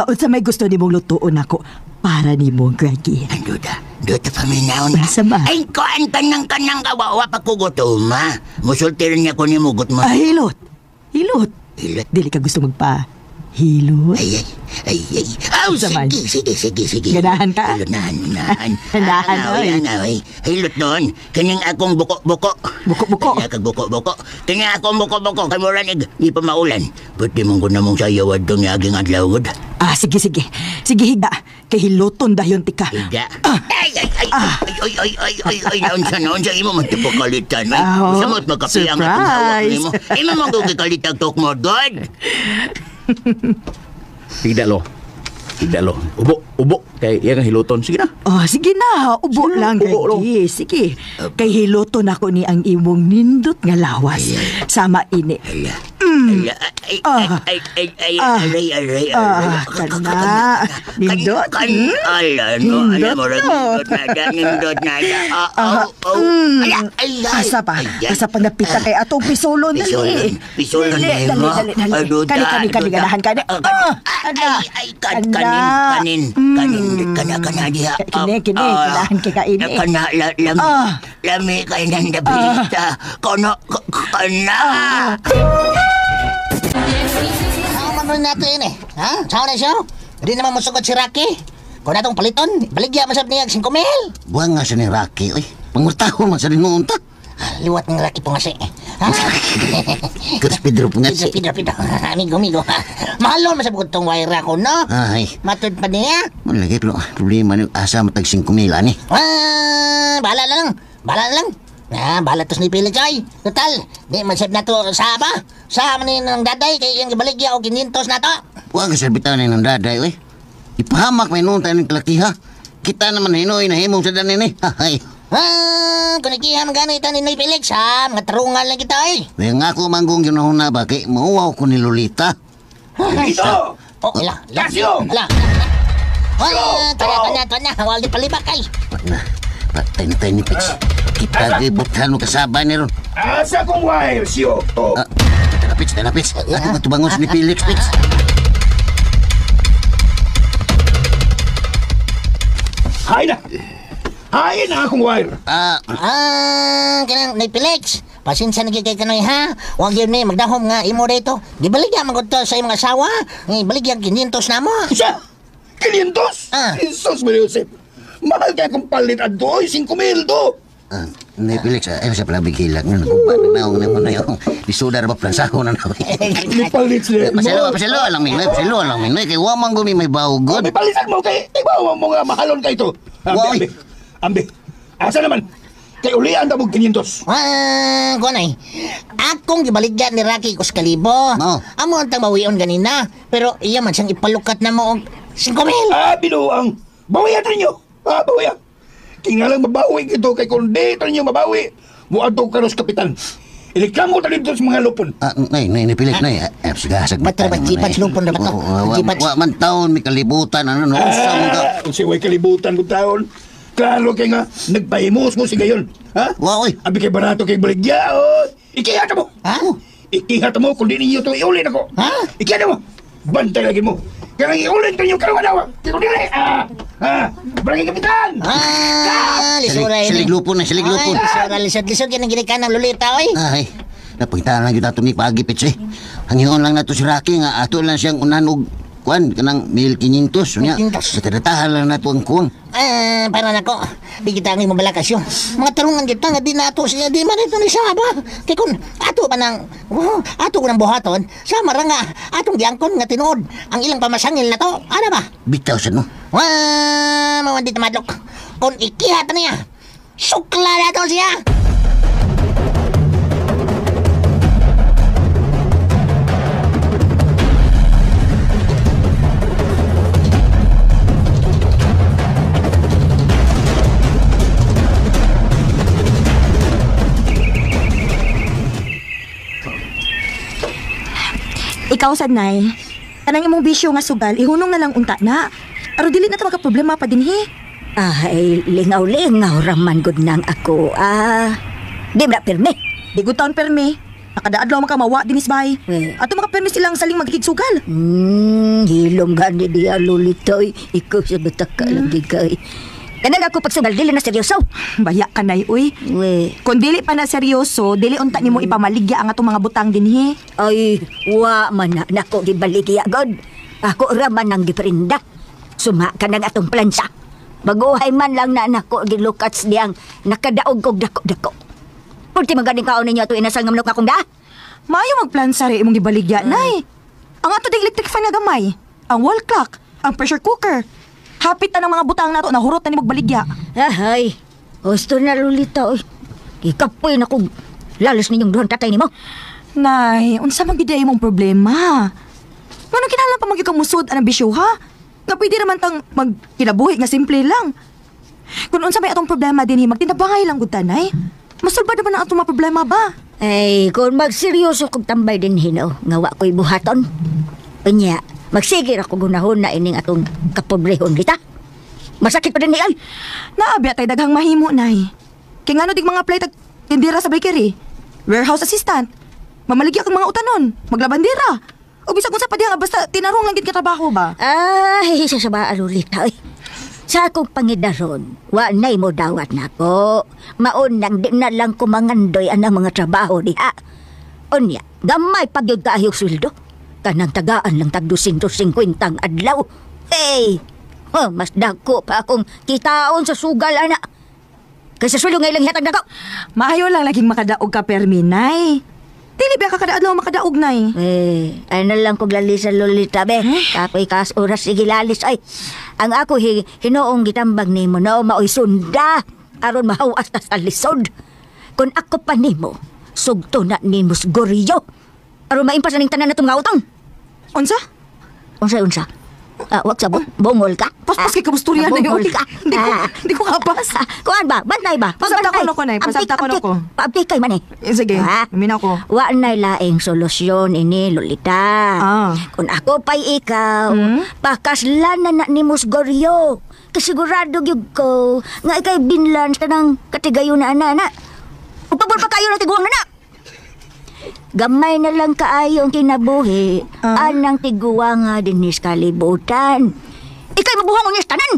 Unsa may gusto ni mong lutoon ako para ni mo, Greggy? Duta paminaw na. Masama. Ay, kuan kanang kawawa pagkugutuma. Musultirin niya ko ni mugot mo. Hilot. Dili ka gusto hilot? Ay. Sige. Ganahan ka? Ganahan. Oy. Hilot noon. Kanyang akong buko-buko. Buko-buko? Kanya kag buko-buko. Kanya akong buko-buko. Kay Moranig, di pa maulan. Pwede mong ko namang sayawad itong yaging adlawod. Sige. Sige, higa. Kay hiloton dayon tika. Higa? Ay, naon sa imo magtipokalitan. Gusto mo't magkapiyang atong hawak ni mo. Imo magkukikalitag tok mo, God. Tidak lo. Ubo. Kay iya hiluton. Sige na. Sige na. Ubo lang, Greggy. Sige. Kay hiluton ako ni ang imong nindot nga lawas. Sama ini. Aray. Kana. Nindot. Nindot na. Asa pa napita kay atong pisolon na ni. Pisolon na mo. Kani ganahan ka na. Kanin diha. Kini, kailangan ka ini. Lami kay nandabita. Kana. Ano natin Ha? Saan na siya? Hindi naman masugod si Rocky. kung natong paliton, baligya masab niya 5,000. Buang nga siya ni Rocky, oy. Pangurtahon man sa rin mo unta. Liwat ng laki po nga siya. Kers Pedro po nga siya. Pidro. Amigo. Mahalon masab ko tong wire ako, no? Ay, Matod pa niya. malagay pero problema ni asa matag 5,000 ani. Bahala lang. Bahala tos ni Felix ay. Total, di man sab na to sa ba? Sa manin ng daday kay yung gibaligya o 500 na to. Buang nga sabitan ni ng daday, oy. Ipahamak may nunta ng kalakiha. Kita naman hinoy na himong sa danin eh. Ay. Kung nakihan ganito ni Noy Felix, ha? Mga tarungan lang kita, eh. Kaya nga ako manggong yun na ba kay mauwaw ko ni Lolita. Ito! Oh, ala. Casio! Ala. Tanya. Wal di palibak, ay. Patay ni Pix. Kita gibuthan mo kasaba ni ron. Asa kong wire, siyo? Oh. Tala Pix. Ato matubangos ni Felix, Pix. Hay na akong wire. Kanang Noy Felix. Pasensya na kay kanoy, ha? Huwag yun ni, magdahom nga imo dito. Gibaligyan mo to sa imong asawa. Gibaligyan 500 na mo. Isa! 500? Jesus, Maria Josep. Mahal kaya kong palit at doy, 5,000 do. Ni Felix, ay sa pala bigilag nga. Nakumpara na ako naman na yung disudar ba plansaho na na. Palit sila. Pasalo lang, Minoy. Kay wamang gumi may bawgod. May palitan mo kay, ibawa mo nga mahalon ka ito. Ambi. Asa naman? Kay ulian na mong 500. Kunay. Akong gibaligyan ni Rocky ko sa kalibo. Amo ang mawion ganina. Pero iya man siyang ipalukat na mo og 5,000. Binuang. Bawian ninyo. Bawian. Kingalang mabawi ito kay kung di ninyo mabawi. Muadto ka sa kapitan. Iliklamo talim sa mga lupon. Nay, Felix, nay. Sagasag Ba't ba jipat lupon na ba to? Wa man taon, may kalibutan. Ano, usam ka. Kung siya kalibutan ko taon. Klaro kay nga, nagpahimos mo si gayon. Ha? Wow, Abi kay barato kay baligya, oh. Ikihata mo. Ha? Ikihata mo kung di ninyo ito iulin ako. Ha? Ikihata mo. Bantay lagi mo. Kaya iulin ito yung karuan awa. Kaya kung dili, barangay kapitan. Silig lupon. Lisod yan ang ginikan ng Lolita, oy. Ay, napagtaan lang yun nato ni Pagi, Pits, eh. Hangion lang nato si Rocky nga ato lang siyang unanog. Kuan, kanang 1,500. Nya, katadatahan lang nato ang kuwang. Para nako, di kita ang mabalakas yun. Mga tarungan kita nga di nato siya, di man ito ni Saba. Kaya kung ato ba nang, ato ko ng buhaton, sa maranga, atong giangkon nga tinood, ang ilang pamasangil na to, ano ba? Bitaw sa no? Mawandi tamadlok. Kung ikihat na niya, sukla na to siya. Ikaw, Sadnay, kanang imong bisyo nga sugal, ihunong na lang unta na. Aro dili na ito magka-problema pa din, Ay, lingaw-lingaw raman gud nang ako. Di na pirmi. Di gud taon permi. Nakadaadlaw man ka mawa dinis bay. Ato makapermi silang saling magkiksugal. Hilom gani diya Lolita. Ikaw sa bataka lang digay. Kanag ako pagsugal, dili na seryoso. Baya ka nay, uy. Kung dili pa na seryoso, dili unta nimo ipamaligya ang atong mga butang dinhi. Ay, wa man na nako gibaligya god. Ako raman nang giprinda. Suma ka nang atong plansa. Baguhay man lang na nako gilukats diyang nakadaog kog dako-dako. Purti maganing kaon ninyo ito inasal nga manok akong da? Maayo magplansa rin imong gibaligya, nay. Ang ato di electric fan nga gamay, ang wall clock, ang pressure cooker. Hapit na ng mga butang nato, nahurot na ni magbaligya. Ay, gusto na Lolita, oy. Ikapoy na kong lalos ninyong doon tatay ni mo. Nay, unsa man gid imong problema? Manong kinahanglan pa magikamusod ang bisyo, ha? Nga pwede naman tang magkinabuhi nga simple lang. Kung unsa may atong problema din, magtinabangay lang gud tanay. Masulbad naman ang atong mga problema ba? Ay, kung magseryoso kong tambay din hino, ngawa ko'y buhaton. Unya, magsigir ako gunahon na ining atong kapobrehon kita. Masakit pa din niyan. Naabi tay daghang mahimo, nay. Kaya nga no dig mga plate at tindira sa bakery. Warehouse assistant. Mamaligya kang mga utanon. Maglabandera. O bisag kung sa padiha nga basta tinarong lang gid ka trabaho ba? Ay, sasabaan Lolita, oy. Sa akong pangidaron, wa nay mo dawat na ko. Maon nang di na lang kumangandoy anang mga trabaho diha. Unya, gamay pagyod kaayong sweldo. Kanang tagaan lang tag 250 adlaw. Hey, Mas dako pa akong kitaon sa sugal, anak. Kaysa sulo nga ilang hatag dako. Maayo lang laging makadaog ka, Permi, nay. Dili ba ka kadaadlaw makadaog, nay? Ano lang kog lalis sa Lolita, be. Kapoy kas oras sige lalis. Ay, ang ako hinoong gitambag nimo na maoy sunda. Aron mahawas na sa lisod. Kung ako pa nimo, sugto na nimo siguryo. Aron maimpas na ning tanan na itong mga utang. Unsa? Unsa? Wag sa bungol ka. Paspas kay kabusturyan na yun. Bungol ka. Hindi ko kapas. Kuan ba? Bantay ba? Pasabta ko na ko, nay. Pasabta ko na ko. Paabtik kay man eh. Sige, minaw ko. Wa na'y laing solusyon ini, Lolita. Kung ako pa'y ikaw, pakaslanan na ni Musgoryo. Kasigurado gyud ko nga ikay binlan sa nang katigayon na ana. Upabol pa kayo na tiguang na. Gamay na lang kaayo ang kinabuhi. Anang tiguwa nga dinis kalibutan. Ikay mabuhang unyas tanan.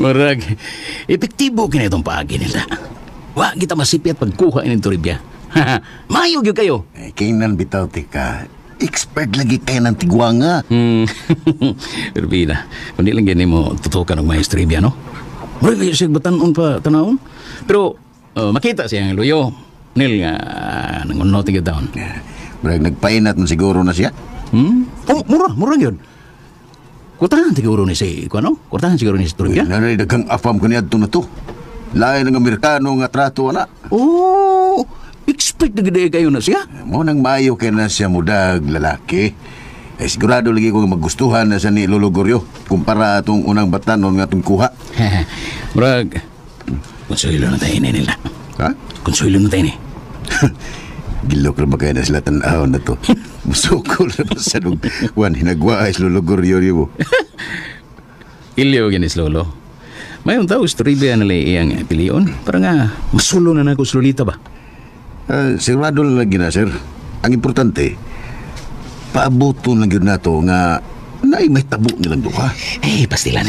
Murag, epektibo kina itong paagi nila. Wa kita masipi at pagkuha ng turibya. Mayo gyud kayo. Kainan bitaw tika. Expert lagi kayo ng tigwanga. Pero bina, kundi lang gani mo tutukan ng maestro trivia, no? Murag kayo siya batanon pa tanawon. Pero makita siyang luyo. Nil nga nanguno tigid taon. Murag nagpainat na siguro na siya. Mura yun. Kurtahan siguro ni si, Kurtahan siguro ni si Turibya. Nanay daghang afam ko niya na to. Lain ng Amerikano nga trato, ana. Oh, expect na gede kayo na siya. Mo nang maayo kay na siya mudag lalaki. Sigurado lagi ko magustuhan na sa ni Lolo Goryo kumpara atong unang batanon nga atong kuha. Murag, konsuelo na tayo ni nila. Ha? Konsuelo na tayo ni. Gilok na ba kayo na sila tanaw na to? Musukol na sa nung hinagwaay sa Lolo Goryo mo. Ilyo ginis Lolo. Mayroon tao trivia na iyang piliyon. Para nga masulo na ako sa Lolita ba? Sigurado lang lagi na, sir. Ang importante, paabuton lang yun na to nga may tabo nilang duha. Pastilan.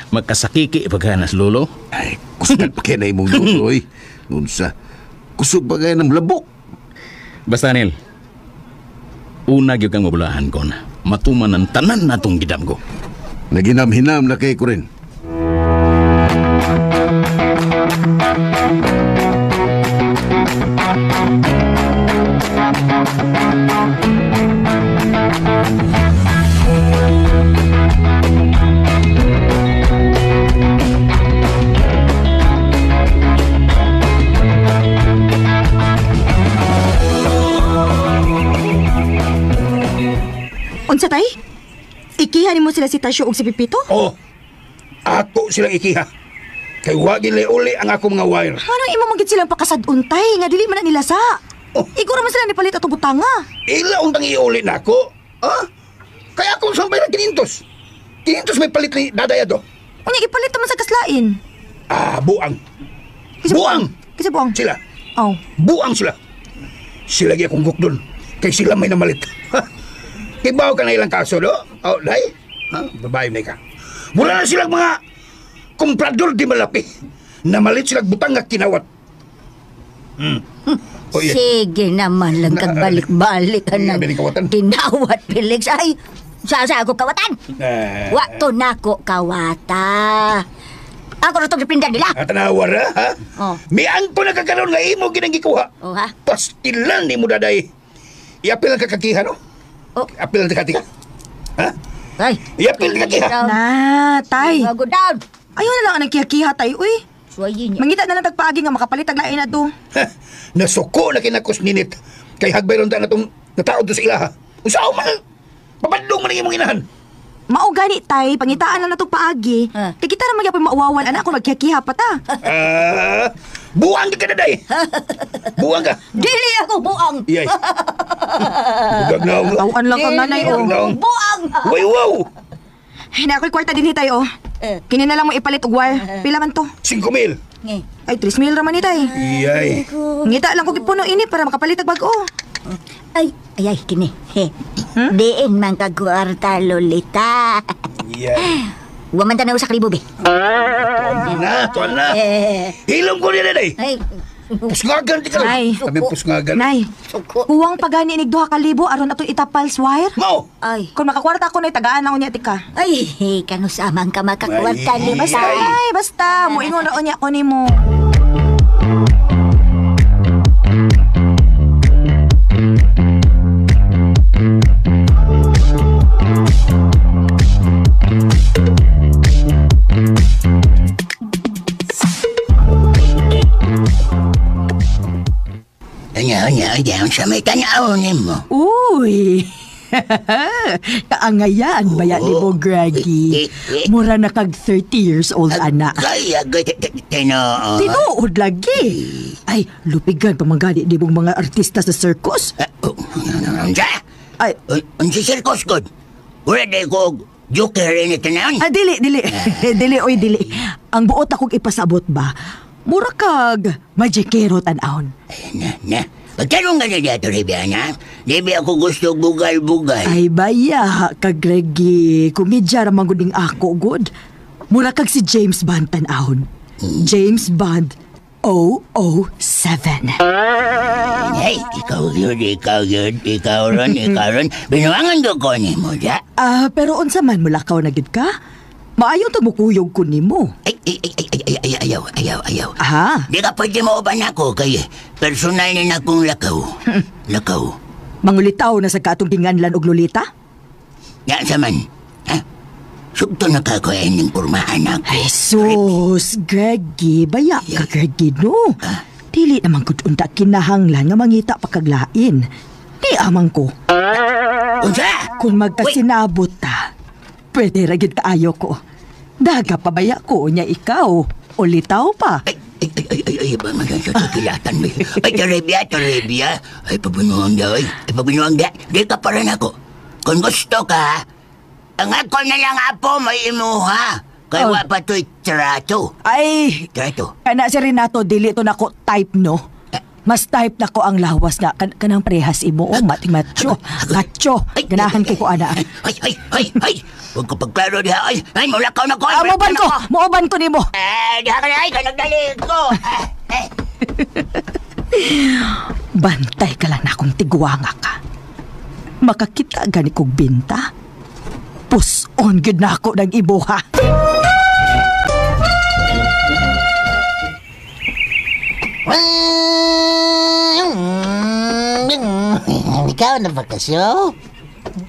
Magkasakiki pagkanas, Lolo. Kusog pa kayo na imong Lolo, eh. Nunsa, kusog pa kayo ng labok. Basta, Nel, una gyud kang mabulahan ko na matuman ang tanan natong gidam ko. Naginam-hinam na kayo ko rin. Unsa tay? Ikihanin mo sila si Tasyo ug si Pipito? Oh, ako silang ikiha. Kay wagi uli ang ako mga wire. Anong imo magit silang pakasadun tay nga dili man na nila sa? Iguro man sila ni palit ato butanga. Ila untang iuli na ako. Kaya akong sambay na 500. 500 may palit ni Dadayado. Unya ipalit man sa kaslain. Buang. Buang! Kasi buang? Sila. Oh. Buang sila. Sila gi akong gukdon. Kay sila may namalit. Kibaw ka na ilang kaso, do? Day? Babae na ka. Mula na silang mga komprador di malapi. Namalit silang butang nga kinawat. Sige naman lang kagbalik-balik ka ng kinawat, Felix. Ay, sa ako kawatan. Wakto na ko kawata. Ako rin itong dipindan nila. Tanawar, ha? Miang po nakakaroon nga imo ginagikuha. Pastilan ni mo, Daday. Iapil ang kakakiha, no? Apil ang kakakiha. Ha? Ay, iapil ang kakakiha. Na, tay. Go down. Ayaw na lang ang nagkiha-kiha, tay. Uy. Suwayin niya. Mangita na lang tagpaagi nga makapalit ang lain na to. Nasuko na kinakos ninit. Kay hagbay ron ta na itong nataod to sa ilaha. Usaw man. Papadlong man ang imong inahan. Mao gani tay, pangitaan lang na itong paagi. Kaya kita naman yapon mauwawan, anak ko magkiha-kiha pa ta. Buang ka na, Day. Buang ka. Dili ako buang. Iyay. Bugag na ako. Tawan lang kang nanay, oh. Buang. Wow. Na ako'y kwarta din tayo, oh. Kini na lang mo ipalit og wire. Pila man to? 5,000. Ay, 3,000 raman ni tay. Iyay. Ngita lang ko gipuno ini para makapalit og bag-o. Ay, kini. Diin man kagwarta, Lolita. Iyay. Waman tanaw sa kalibo, be. Tuan na. Hilong ko nila day. Ay, Pusngagan di ka. Nay. Sabi pusngagan. Nay, kuwang pagani inig 2,000 aron ato itapals wire. Mau. ay. Kung makakwarta ako na tagaan na unya tika. Ay, kano samang ka makakwarta, Ay, Lolita. Basta, ay, basta. Muingon ra unya ko nimo. Anya, sa may tanawin mo. Uy! Kaangayan ba yan ni mo, Greggy? Mura na kag 30 years old, anak. Kaya, tinoo. Tinuod lagi. Ay, lupigan pa manggani di mong mga artista sa circus. Unsa? Ay, Unsa circus god? Wala day ko joker rin ito na yun. dili. Dili. Ang buot akong ipasabot ba? Mura kag magikero tan-aon. Na. Pagtanong ka na dito, Rebiana. Di ba ako gusto bugal-bugal? Ay, baya, kag Greggy. Kumidya ramang guding ako, good. Mura kag si James Bond tan-aon. James Bond 007. Ay, ikaw ron. Binuangan ko ni mo, ja? Pero unsa man mulakaw na gid ka? Maayo to mukuyog ko nimo. Ay, ayaw. Aha. Di ka pwede mauban ako kay personal na akong lakaw. Lakaw. Mangulitaw na sa katong ginganlan og Lolita? Yan sa man. Ha? Sugto na ka ko ng kurmahan ako. Ay, sus, Greggy, baya ka, Greggy, no? Dili naman gud unta kinahanglan nga mangita pa kaglain. Di amang ko. Unsa? Kung magkasinabot ta, pwede ra gid kaayo ko. Daga pa baya ko nya ikaw. O litaw pa. Ay, ba man sa kilatan mo. Ay, Toribia. Ay, pabunuang daw. Di ka pa rin ako. Kung gusto ka, ang ako na lang apo may imuha. Kaya wa pa to'y trato. Ay, Trato. kana si Renato, dili to nako type, no? Mas type na ko ang lawas nga kanang prehas imo o mating macho. Ganahan kay ko ana. Ay. Huwag ko pagklaro diha. Ay, mulakaw na ko. Mooban ko nimo. Diha ka na. Ay, kanagdalig ko. Bantay ka lang na akong tiguanga ka. Makakita gani kong binta. Puson gid na ako ng ibuha. Ikaw na bakasyo?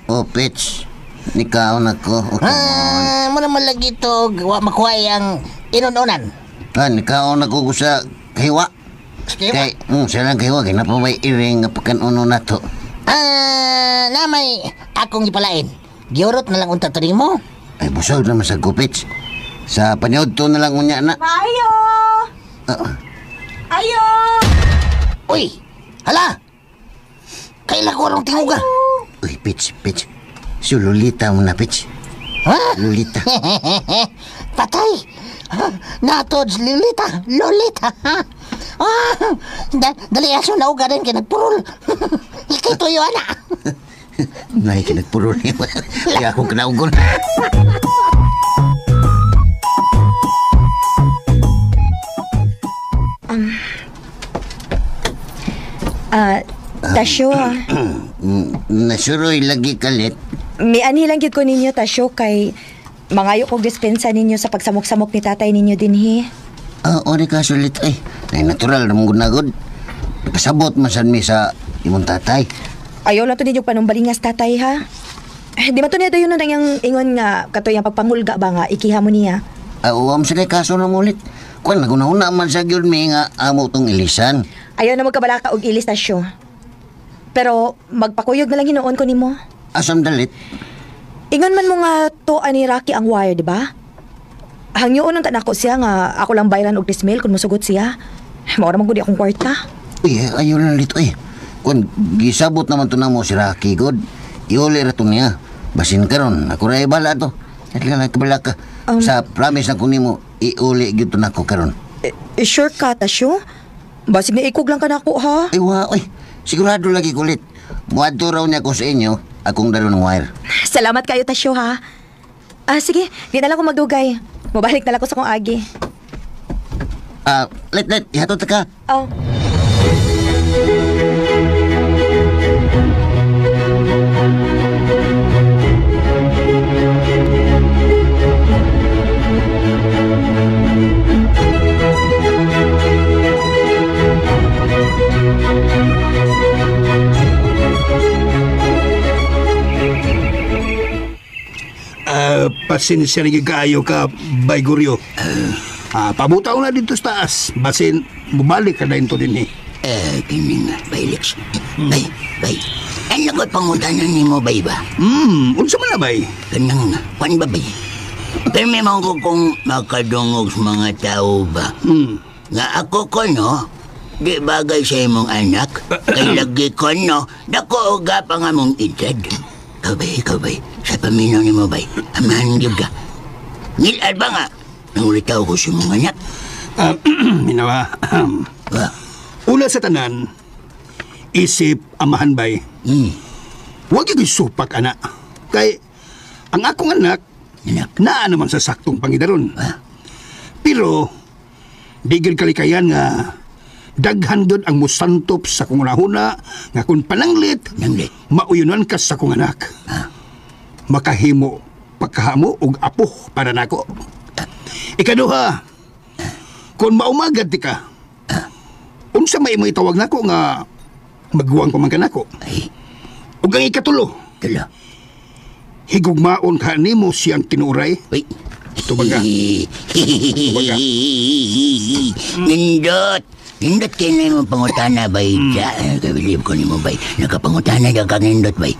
Oh, Pitch. Nikaw na ko. Muna malagi ito, makuhay ang inununan. Nikaw na ko sa kahiwa. Kay, siya lang kahiwa. Kaya napamay iring nga pagkanuno na to. Namay akong ipalain. Giurot na lang unta to mo. Ay, busog naman sa Pitch. Sa panyod to na lang unya na. Ayo! Ayo! Uy! Hala! Kaila ko arong tinguga. Uy, Pitch. Si Lolita mo na, Pitch. Ha? Lolita. Patay! Natod si Lolita. Dali aso na uga rin kinagpurol. Ikay tuyo, ana. Nay, kinagpuro niya. Kaya akong kinaugon. Tasyo, Nasuroy lagi kalit. may ani lang gyud ko ninyo, Tasyo, kay mangayo kog dispensa ninyo sa pagsamok-samok ni tatay ninyo dinhi. Ori ka sulit ay. Nay, natural namang gunagod. Nakasabot masan mi sa imong tatay. Ayaw lang to ninyo panumbalingas tatay, ha? Di ba to niya dayon na yung ingon nga katoy ang pagpangulga ba nga ikiha mo niya? Uwam sa kay kaso na mulit. Kung nagunahuna man sa gyud mi nga amo tong ilisan. Ayaw na magkabalaka og ilis, Tasyo. Pero magpakuyog na lang hinoon ko nimo. Asam dalit. Ingon man mo nga to ani Rocky ang wire, di ba? Hangyoon ang tanako siya nga ako lang bayaran og 10,000 kung musugot siya. Maura man gud akong kwarta. Uy, ayaw na lito eh. Kung gisabot naman to na mo si Rocky God, iuli ra to niya. Basin karon, ako ra ibala to. At lang kabala ka. Sa promise na ko nimo, iuli gyud to nako karon. Sure ka, Tasyo? Basig na ikog lang ka na ako, ha? Ay, oy. Sigurado lagi kulit. Muadto raw niya ko sa inyo, akong dalo ng wire. Salamat kayo, Tasyo, ha? Sige, di na lang ko magdugay. Mabalik na lang ko sa kong agi. Let, ihatot ka. Oh. Pasensya na kaayo ka, Bay Guryo. Pabutaw na dito sa taas. Basin, bumalik ka na ito din eh. Kining, Bay Lex. Bay. Ano ko pangutanan ni mo, Bay ba? Unsa man na, Bay? Kanang, kwan ba, Bay? Pero may mga ko kung makadungog sa mga tao ba? Nga ako ko, no? Di bagay sa imong anak. Kay lagi ko, no? Dako uga pa nga mong edad. Ikaw, Bay. Sa paminaw ni mo, Bay. Amahan yun ka. Nilad ba nga? Nangulitaw ko sa mga anak. Minawa. Una sa tanan, isip amahan, Bay. Huwag yung supak, anak. Kay, ang akong anak, naa naman sa saktong pangidaron. Pero, digil kalikayan nga, daghan doon ang musantop sa kong unahuna nga kung pananglit, mauyunan ka sa kong anak. Makahimo, pagkahamo og apo para nako. Ikaduha, kung maumagad ti ka, unsa may itawag nako nga magguwang pamangkan nako. Ug ang ikatulo, higugmaon ka nimo siyang tinuray. Tubaga. Nindot kayo na yung pangutana, Bay. Kabilib ko ni mo, Bay. Nakapangutana ka nindot, Bay.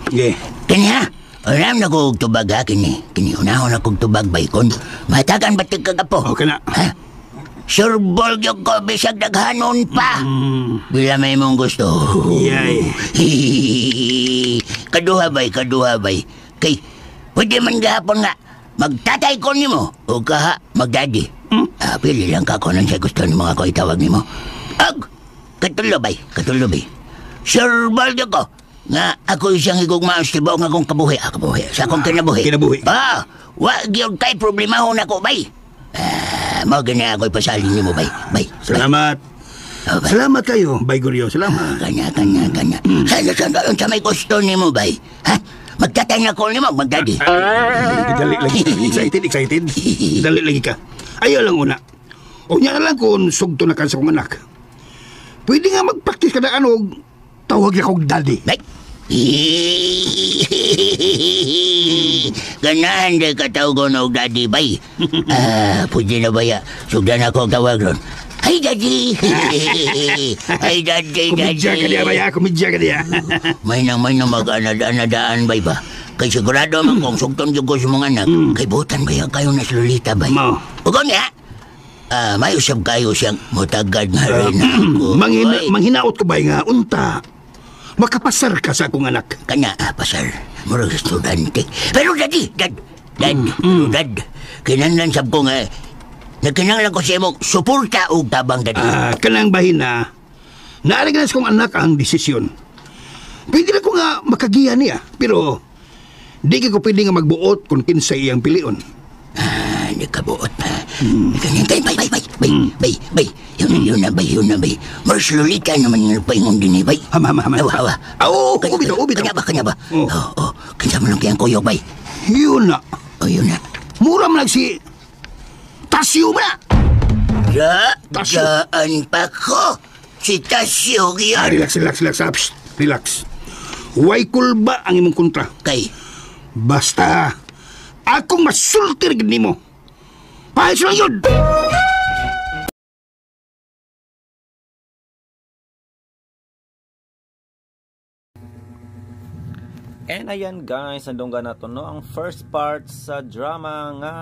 Kanya, alam na ko tubag, ha? Kini unahon na kong tubag, Bay. Kung matakan batik kagapo. Okay na. Surbol yung ko, bisag daghanon pa. Bila may mong gusto. Yay. Kaduha, Bay. Kay, pwede man gahapon nga, magtatay ko ni mo, o kaha, magdadi. Pili lang ka ko nang siya gusto ni mga ko itawag ni mo. Katulo, Bay. Surbol yung ko, nga ako isang higugmaan sa tibaw nga akong kabuhi. Sa akong kinabuhi. Wag yung kay problema ho na ko, Bay. Mga ganyan ako'y pasalin niyo mo, Bay. Salamat. Salamat kayo, Bay Guryo. Salamat. Kanya. Sa may gusto ni mo, Bay. Ha? Magtatay na ko ni mo, magdadi. Dali lagi. Excited. Dali lagi ka. Ayaw lang una. O niya na lang kung sugto na ka sa kong anak. Pwede nga mag-practice ka na tawag niya kong daddy. Bay. Ganahan din ka tawag ko na daddy, Bay. Pwede na ba ya? Sugdan ako tawag ron. Ay, daddy! Ay, daddy! Kumidya ka diya. May nang mag-anadaan, Bay ba? Kay sigurado man kung sugton yung ko sa mga anak, kay butan kaya kayo na Lolita, Bay. Ugo niya, may usap kayo siyang mutagad nga rin ako. Manghinaot ko, Bay, nga unta. Makapasar ka sa akong anak. Kanya, pasar. Murag estudyante. Pero dad. Kinanglan sab ko nga, nagkinanglan ko siya mong suporta o tabang dadi. Kanang bahin na, naaliganas kong anak ang desisyon. Pwede na ko nga makagiya niya, pero di ko pwede nga magbuot kung kinsa iyang pilion. Nagkabuot pa. Bay. Yun na, Bay. Mars Lolita naman yung paingon din, Bay. Hama. Hawa. Ubito. Kanya ba? Kinsa mo lang kayang kuyok, Bay. Yun na. Mura mo lang si Tasyo mo na. Daan pa ko. Si Tasyo yan. Relax. Relax. Way kulba ang imong kontra. Kay? Basta, akong masultir gini mo. Pahis lang yun! And ayan guys, nandungga na to no ang first part sa drama nga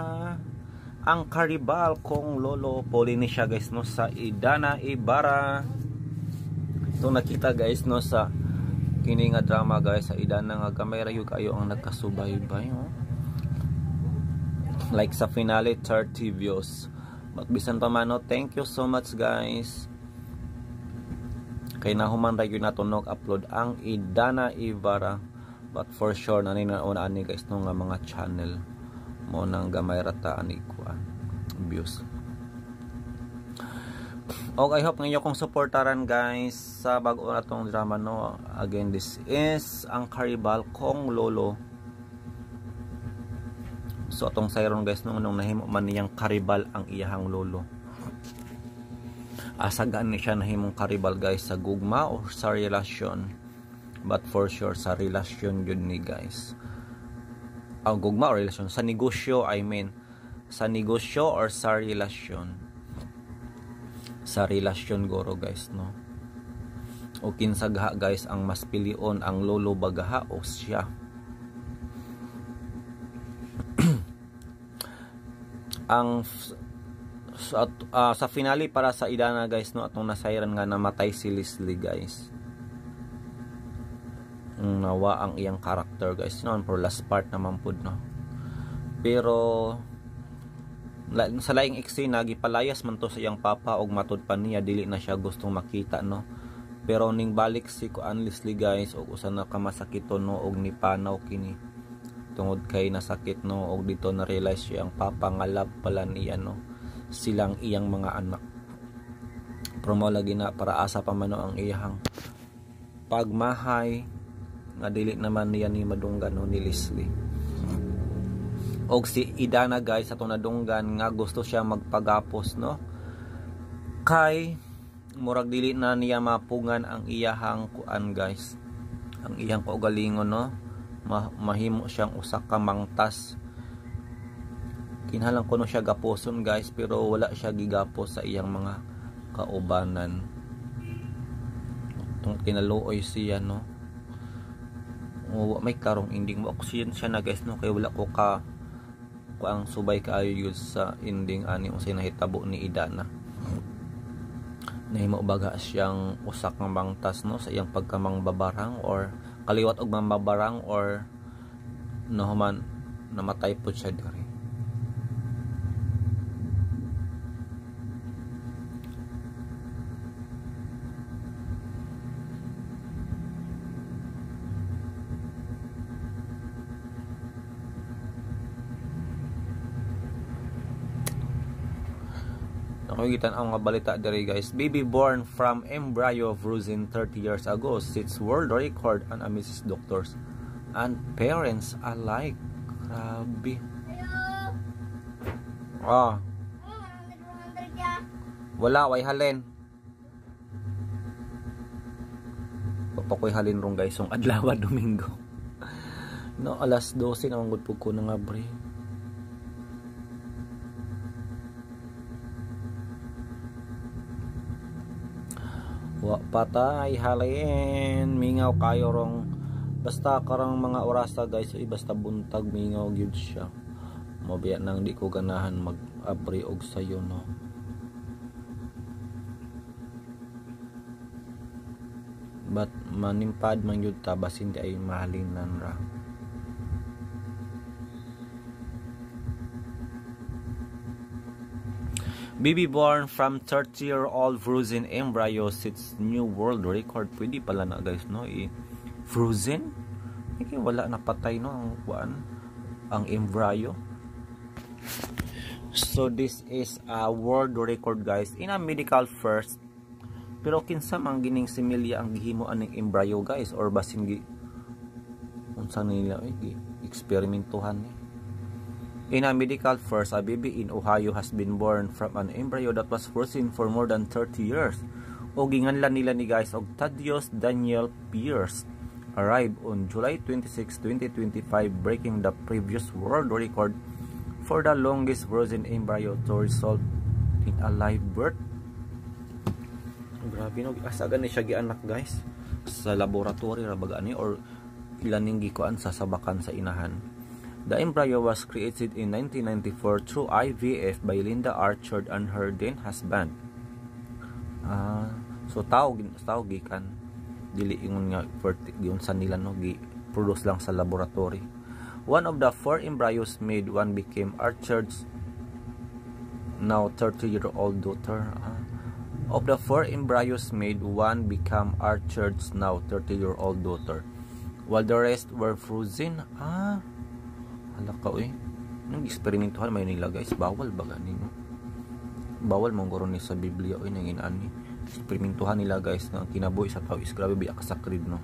ang karibal kong lolo Polinesia guys no sa Idana Ibarra. Itong nakita guys no sa kini nga drama guys sa Idana nga kamera yung kayo ang nagkasubaybay no? Like sa finale 30 views But bisan pa man, no, thank you so much guys. Kay nahuman ra gyud natunog upload ang Idana Ibarra, but for sure naninaon ani guys no nga mga channel mo nang gamay rata ani kuan views. Okay, I hope ngayon kong supportaran guys sa bago na tong drama no. Again, this is ang Karibal kong lolo. So atong sayron guys nung nahimo man niyang Karibal ang iyahang lolo. Asagaan ni siya nahimong Karibal guys sa gugma o sa relasyon. But for sure sa relasyon yun ni guys. Ang gugma o relasyon sa negosyo, I mean sa negosyo or sa relasyon. Sa relasyon goro guys no. O kinsagha guys ang mas pilion ang lolo bagaha o siya. Ang sa finale para sa Idana guys no, atong nasayran nga namatay si Leslie guys. Nawa ang iyang character guys no, for last part naman pud no. Pero sa laing eksena gipalayas man to sa iyang papa og matud pa niya dili na siya gustong makita no. Pero ning balik si kuan Leslie guys og usa na ka masakito no og nipanaw kini tungod kay nasakit no og dito na realize siya ang papa nga love pala niya no silang iyang mga anak. Promo lagi na para asa pa man ang iyang pagmahay nga dili naman niya ni madunggan no ni Leslie. Og si Idana guys ato nadunggan nga gusto siya magpagapos no kay murag dili na niya mapungan ang iyahang kuan guys, ang iyang kaugalingon no. Mahimo siyang usa ka mangtas. Kinahanglan kuno siya gaposon guys pero wala siya gigapos sa iyang mga kaubanan. Tung kinaluoy siya no. O may karong ending mo siya na guys no kay wala ko ka ang subay kaayo sa ending ani unsay nahitabo ni Idana. Nahimo baga siyang usak ng bangtas no sa iyang pagkamang babarang or kaliwat og mambabarang or nahuman namatay po siya diri. Nakugitan ang mga balita diri guys. Baby born from embryo frozen 30 years ago sets world record and amazes doctors and parents alike. Grabe. Ah. Wala way halin. Papakoy halin rong guys yung adlaw Domingo. No, alas 12 naman gud pud ko na nga bre. Wa patay halin mingaw kayo rong basta karang mga orasa guys ay basta buntag mingaw gyud siya. Mabiya nang di ko ganahan mag-abri og sayo no. But manimpad man gyud ta basin di ay mahalinan ra. Baby born from 30-year-old frozen embryo sets new world record. Pwede pala na guys no frozen? Hindi wala napatay no ang kuan ang embryo. So this is a world record guys in a medical first. Pero kinsa mang gining similya ang gihimo aning embryo guys or basin gi unsa nila eksperimentuhan ni. In a medical first, a baby in Ohio has been born from an embryo that was frozen for more than 30 years. O ginganlan nila ni guys og Thaddeus Daniel Pierce arrived on July 26, 2025 breaking the previous world record for the longest frozen embryo to result in a live birth. Grabe no, asagan ni siya gianak guys sa laboratory ra baga ani or ilaning gikuan sa sabakan sa inahan. The embryo was created in 1994 through IVF by Linda Archer and her then husband. So tao gikan dili ingon nga giun sa nila no gi produce lang sa laboratory. One of the 4 embryos made, one became Archer's now 30-year-old daughter. Of the 4 embryos made, 1 became Archer's now 30-year-old daughter, while the rest were frozen. Hala ka, nang eksperimentuhan may nila guys, bawal ba ganin, no? Bawal mong guro ni sa Biblia, nang inani. Eksperimentuhan nila guys, na kinabuhi sa tao is grabe biya kasakrid, no?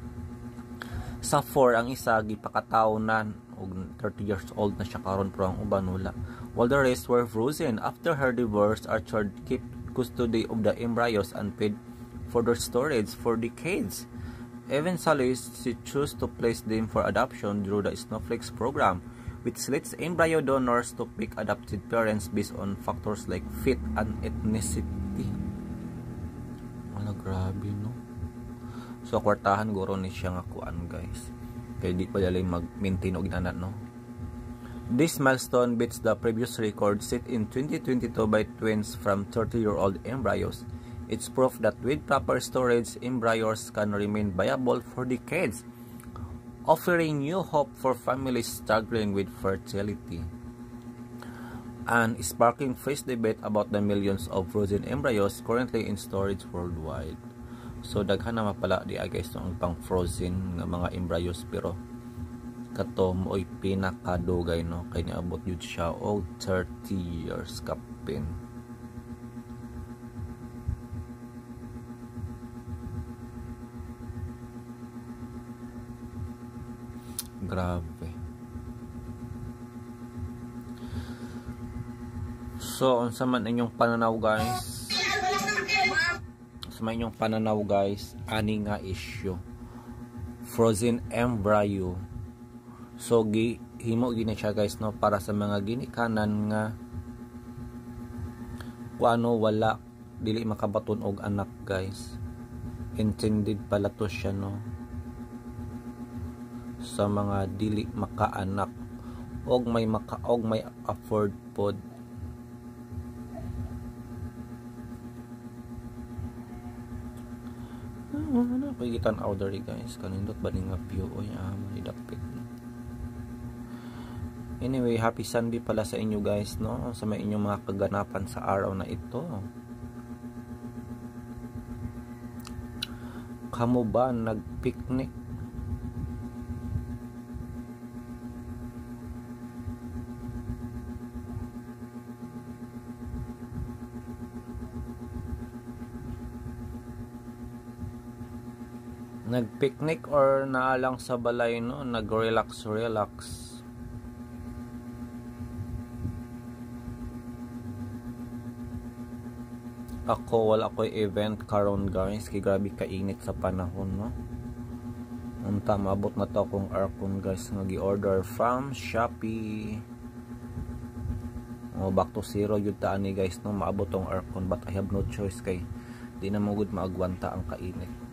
Sa 4, ang isa gipakatawnan og 30 years old na siya karon, pero ang uban wala. While the rest were frozen. After her divorce, Archer kept custody of the embryos and paid for their storage for decades. Eventually, she chose to place them for adoption through the Snowflakes program, which lets embryo donors to pick adopted parents based on factors like fit and ethnicity. Wala, grabe, no? So, kwartahan guro ni siya nga kuan, guys. Kaya di pa dalay mag-maintain og inanan, no? This milestone beats the previous record set in 2022 by twins from 30-year-old embryos. It's proof that with proper storage, embryos can remain viable for decades, offering new hope for families struggling with fertility, and sparking fresh debate about the millions of frozen embryos currently in storage worldwide. So daghan na mapala di guys ang pang frozen nga mga embryos, pero kato mo'y pinakadugay, no? Kaya niabot yun siya o 30 years kapin. Grabe. So, unsa man inyong pananaw guys? Sa inyong pananaw guys, ani nga issue frozen embryo. So himo gini siya guys, no, para sa mga ginikanan nga kuano wala dili makabaton og anak guys. Intended pala to siya, no, sa mga dili makaanak og may afford pod. Ano pagitan order guys, kanindot ba ning view oy may dapit. Anyway, happy Sunday pala sa inyo guys, no, sa may inyong mga kaganapan sa araw na ito. Kamo ba nagpicnic? Nagpicnic or naalang sa balay, no, nag-relax. Ako wala ko'y event karon guys, kay grabe kainit sa panahon, no. Unta maabot na to akong aircon guys nga gi-order from Shopee. Back to zero yun taan ni guys, no, maabot tong aircon, but I have no choice kay di na mo gud maagwanta ang kainit.